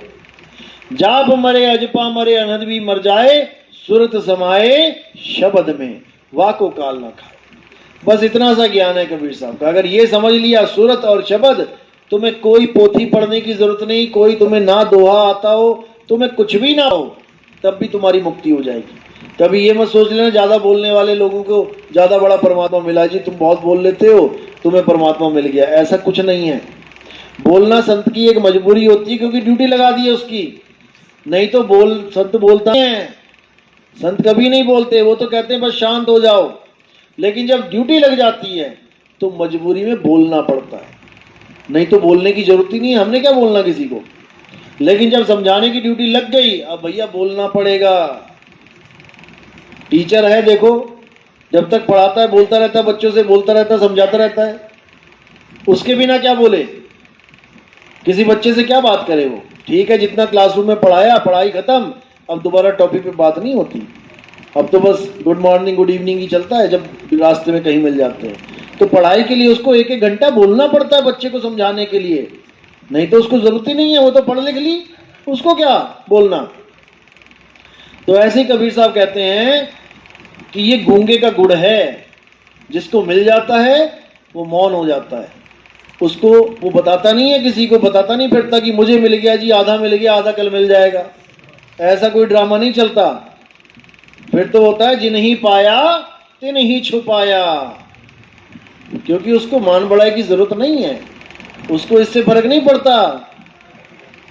जाप मरे अजपा मरे अनहद भी मर जाए, सुरत समाए शब्द में, वाको काल न खाए। बस इतना सा ज्ञान है कबीर साहब का। अगर ये समझ लिया सूरत और शब्द, तुम्हें कोई पोथी पढ़ने की जरूरत नहीं, कोई तुम्हें ना दोहा आता हो, तुम्हें कुछ भी ना हो, तब भी तुम्हारी मुक्ति हो जाएगी। कभी ये मत सोच लेना ज्यादा बोलने वाले लोगों को ज्यादा बड़ा परमात्मा मिला, जी तुम बहुत बोल लेते हो तुम्हें परमात्मा मिल गया, ऐसा कुछ नहीं है। बोलना संत की एक मजबूरी होती है, क्योंकि ड्यूटी लगा दी है उसकी। नहीं तो संत बोलता है, संत कभी नहीं बोलते, वो तो कहते हैं बस शांत हो जाओ। लेकिन जब ड्यूटी लग जाती है तो मजबूरी में बोलना पड़ता है, नहीं तो बोलने की जरूरत ही नहीं है, हमने क्या बोलना किसी को। लेकिन जब समझाने की ड्यूटी लग गई, अब भैया बोलना पड़ेगा। टीचर है देखो, जब तक पढ़ाता है बोलता रहता है, बच्चों से बोलता रहता है, समझाता रहता है, उसके बिना क्या बोले? किसी बच्चे से क्या बात करे वो? ठीक है, जितना क्लासरूम में पढ़ाया, पढ़ाई खत्म, अब दोबारा टॉपिक पे बात नहीं होती। अब तो बस good morning good evening he चलता है, जब रास्ते में कहीं मिल जाते हैं। तो पढ़ाई के लिए उसको एक एक घंटा बोलना पड़ता है बच्चे को समझाने के लिए, नहीं तो उसको जरूरत ही नहीं है, वो तो पढ़ लिख ली, उसको क्या बोलना। तो ऐसे ही कबीर साहब कहते हैं कि ये गूंगे का गुड़ है, जिसको मिल जाता है वो मौन हो जाता है। उसको वो बताता नहीं है, किसी को बताता नहीं फिरता कि मुझे मिल गया जी, आधा मिल गया, आधा कल मिल जाएगा। ऐसा कोई ड्रामा नहीं चलता। फिर तो होता है जिन ही पाया तिन ही छुपाया, क्योंकि उसको मान बढ़ाई की जरूरत नहीं है। उसको इससे फर्क नहीं पड़ता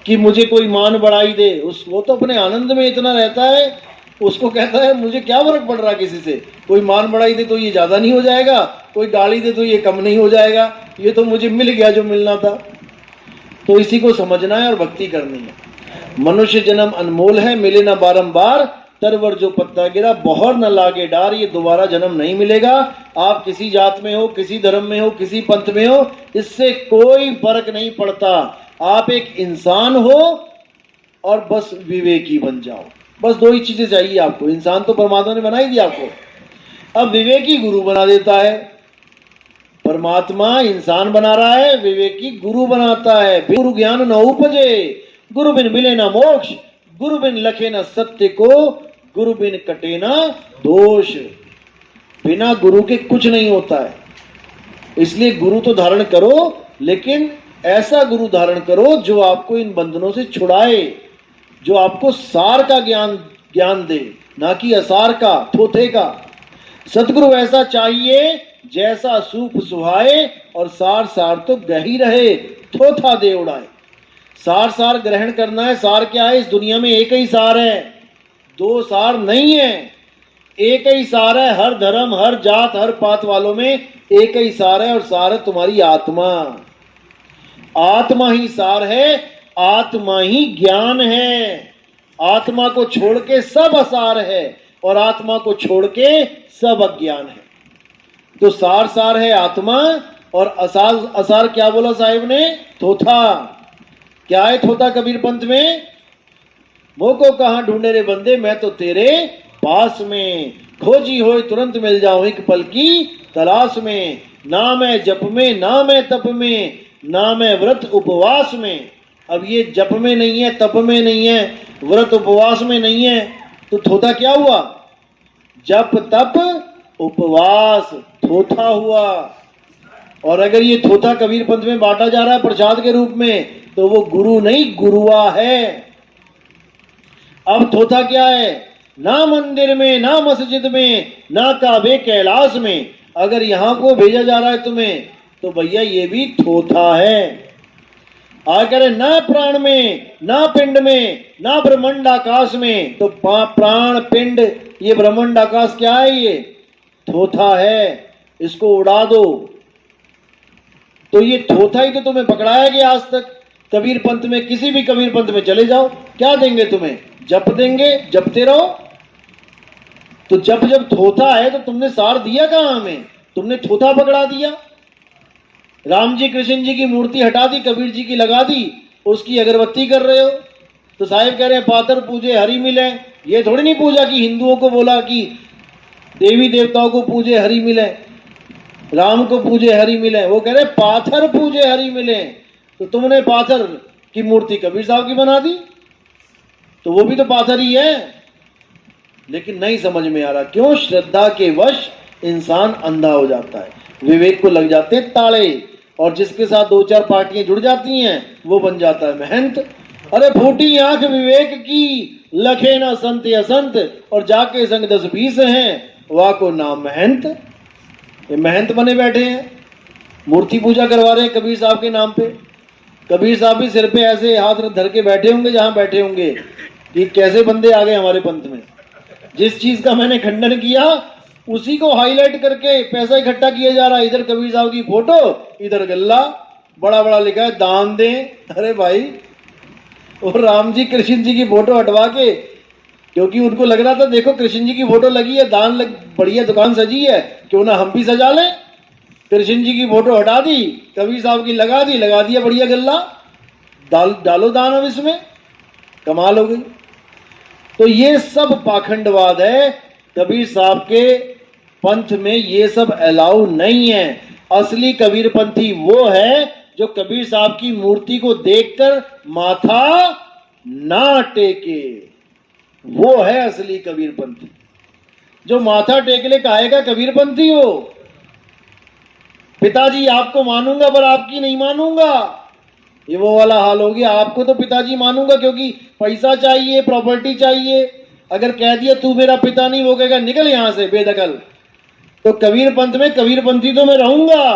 कि मुझे कोई मान बढ़ाई दे, वो तो अपने आनंद में इतना रहता है, उसको कहता है मुझे क्या फर्क पड़ रहा किसी से, कोई मान बढ़ाई दे तो ये ज्यादा नहीं हो जाएगा, कोई गाली दे तो ये कम नहीं हो जाएगा, ये तो मुझे मिल गया जो मिलना था। तो इसी को समझना है और भक्ति करनी है। मनुष्य जन्म अनमोल है, मिले ना बारंबार, तरवर जो पत्ता गिरा बहर न लागे डार, ये दोबारा जन्म नहीं मिलेगा। आप किसी जात में हो, किसी धर्म में हो, किसी पंथ में हो, इससे कोई फर्क नहीं पड़ता। आप एक इंसान हो और बस विवेकी बन जाओ, बस दो ही चीजें चाहिए आपको। इंसान तो परमात्मा ने बना ही दिया आपको, अब विवेकी गुरु बना देता है। परमात्मा इंसान बना रहा है, विवेकी गुरु बनाता है। गुरु ज्ञान न उपजे, गुरु बिन मिले न मोक्ष, गुरु बिन लखे न सत्य को, गुरु बिन कटे न दोष। बिना गुरु के कुछ नहीं होता है। इसलिए गुरु तो धारण करो, लेकिन ऐसा गुरु धारण करो जो आपको इन बंधनों से छुड़ाए, जो आपको सार का ज्ञान दे, ना कि असार का, थोथे का। सतगुरु ऐसा चाहिए जैसा सूप सुहाए, और सार सार तो गही रहे, थोथा दे उड़ाए। सार सार ग्रहण करना है। सार क्या है? इस दुनिया में एक ही सार है, दो सार नहीं है, एक ही सार है। हर धर्म, हर जात, हर पात वालों में एक ही सार है, और सार है तुम्हारी आत्मा। आत्मा ही सार है, आत्मा ही ज्ञान है। आत्मा को छोड़ के सब असार है, और आत्मा को छोड़ के सब अज्ञान है। तो सार सार है आत्मा, और असार असार क्या बोला साहिब ने? थोथा। क्या है थोथा कबीर पंथ में? मोको कहां ढूंढे रे बंदे, मैं तो तेरे पास में। खोजी होए तुरंत मिल जाऊं, एक पल की तलाश में। ना मैं जप में, ना मैं तप में, ना मैं व्रत उपवास में। अब ये जप में नहीं है, तप में नहीं है, व्रत उपवास में नहीं है, तो थोथा क्या हुआ? जप तप उपवास, थोथा हुआ। और अगर ये थोथा कबीर पंथ में बांटा जा रहा है प्रसाद के रूप में, तो वो गुरु नहीं, गुरुआ है। अब थोथा क्या है? ना मंदिर में, ना मस्जिद में, ना काबे कैलाश में। अगर यहां को भेजा जा रहा है तुम्हें, तो भैया ये भी थोथा है। आकर ना प्राण में, ना पिंड में, ना ब्रह्मांड आकाश में। तो प्राण, पिंड, ये ब्रह्मांड आकाश क्या है? ये थोथा है, इसको उड़ा दो। तो ये थोथा ही तो तुम्हें पकड़ाया गया आज तक। कबीर पंथ में, किसी भी कबीर पंथ में चले जाओ, क्या देंगे तुम्हें? जप देंगे, जपते रहो। तो जब जब थोथा है तो तुमने सार दिया कहां हमें? तुमने थोथा पकड़ा दिया। राम जी कृष्ण जी की मूर्ति हटा दी, कबीर जी की लगा दी, उसकी अगरबत्ती कर रहे हो। तो साहिब कह रहे हैं पातर पूजे हरि मिले। ये थोड़ी नहीं पूजा कि हिंदुओं को बोला कि देवी देवताओं को पूजे हरि मिले, राम को पूजे हरि मिले। वो कह रहे पाथर पूजे हरि मिले। तो तुमने पाथर की मूर्ति कबीर साहब की बना दी, तो वो भी तो पाथर ही है। लेकिन नहीं समझ में आ रहा, क्यों? श्रद्धा के वश इंसान अंधा हो जाता है, विवेक को लग जाते ताले, और जिसके साथ दो चार पार्टियां जुड़ जाती हैं वो बन जाता है महंत। अरे फूटी आंख विवेक की, लखे ना संत या संत, और जाके संग 10-20 हैं, वाह को नाम महंत। ये महंत बने बैठे हैं, मूर्ति पूजा करवा रहे हैं कबीर साहब के नाम पे। कबीर साहब भी सिर पे ऐसे हाथ धर के बैठे होंगे जहां बैठे होंगे कि कैसे बंदे आ गए हमारे पंथ में। जिस चीज का मैंने खंडन किया उसी को हाईलाइट करके पैसा इकट्ठा किया जा रहा है। इधर कबीर साहब की फोटो, इधर गल्ला, बड़ा बड़ा लिखा है दान दें। अरे भाई, और राम जी कृष्ण जी की फोटो हटवा के, क्योंकि उनको लग रहा था देखो कृष्ण जी की फोटो लगी है, दान बढ़िया दुकान सजी है, क्यों ना हम भी सजा लें। कृष्ण जी की फोटो हटा दी, कबीर साहब की लगा दिया बढ़िया गल्ला, डालो दान अब इसमें, कमाल हो गई। तो ये सब पाखंडवाद है। कबीर साहब के पंथ में ये सब अलाउ नहीं है। असली कबीर पंथी वो है जो कबीर साहब की मूर्ति को देखकर माथा ना टेके, वो है असली कबीर पंथी। जो माथा टेकले कहेगा कबीर पंथी हो। पिताजी आपको मानूंगा पर आपकी नहीं मानूंगा, ये वो वाला हाल हो गया। आपको तो पिताजी मानूंगा क्योंकि पैसा चाहिए, प्रॉपर्टी चाहिए। अगर कह दिया तू मेरा पिता नहीं, वो कहेगा निकल यहां से बेदखल। तो कबीर पंथ में कबीर पंथी तो मैं रहूंगा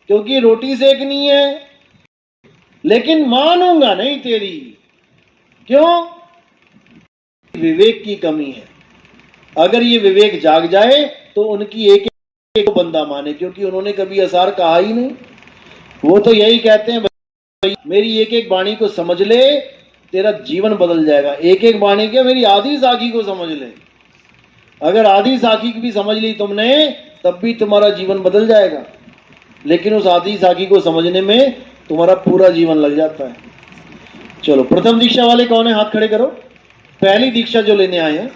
क्योंकि रोटी सेकनी है, लेकिन मानूंगा नहीं तेरी। क्यों? विवेक की कमी है। अगर ये विवेक जाग जाए तो उनकी एक एक बंदा माने, क्योंकि उन्होंने कभी असार कहा ही नहीं। वो तो यही कहते हैं भाई मेरी एक एक वाणी को समझ ले, तेरा जीवन बदल जाएगा। एक एक वाणी क्या, मेरी आधी साखी को समझ ले। अगर आधी साखी की भी समझ ली तुमने, तब भी तुम्हारा जीवन बदल जाएगा। लेकिन उस आधी साखी को समझने में तुम्हारा पूरा जीवन लग जाता है। चलो, प्रथम दीक्षा वाले कौन है? हाथ खड़े करो। पहली दीक्षा जो लेने आए हैं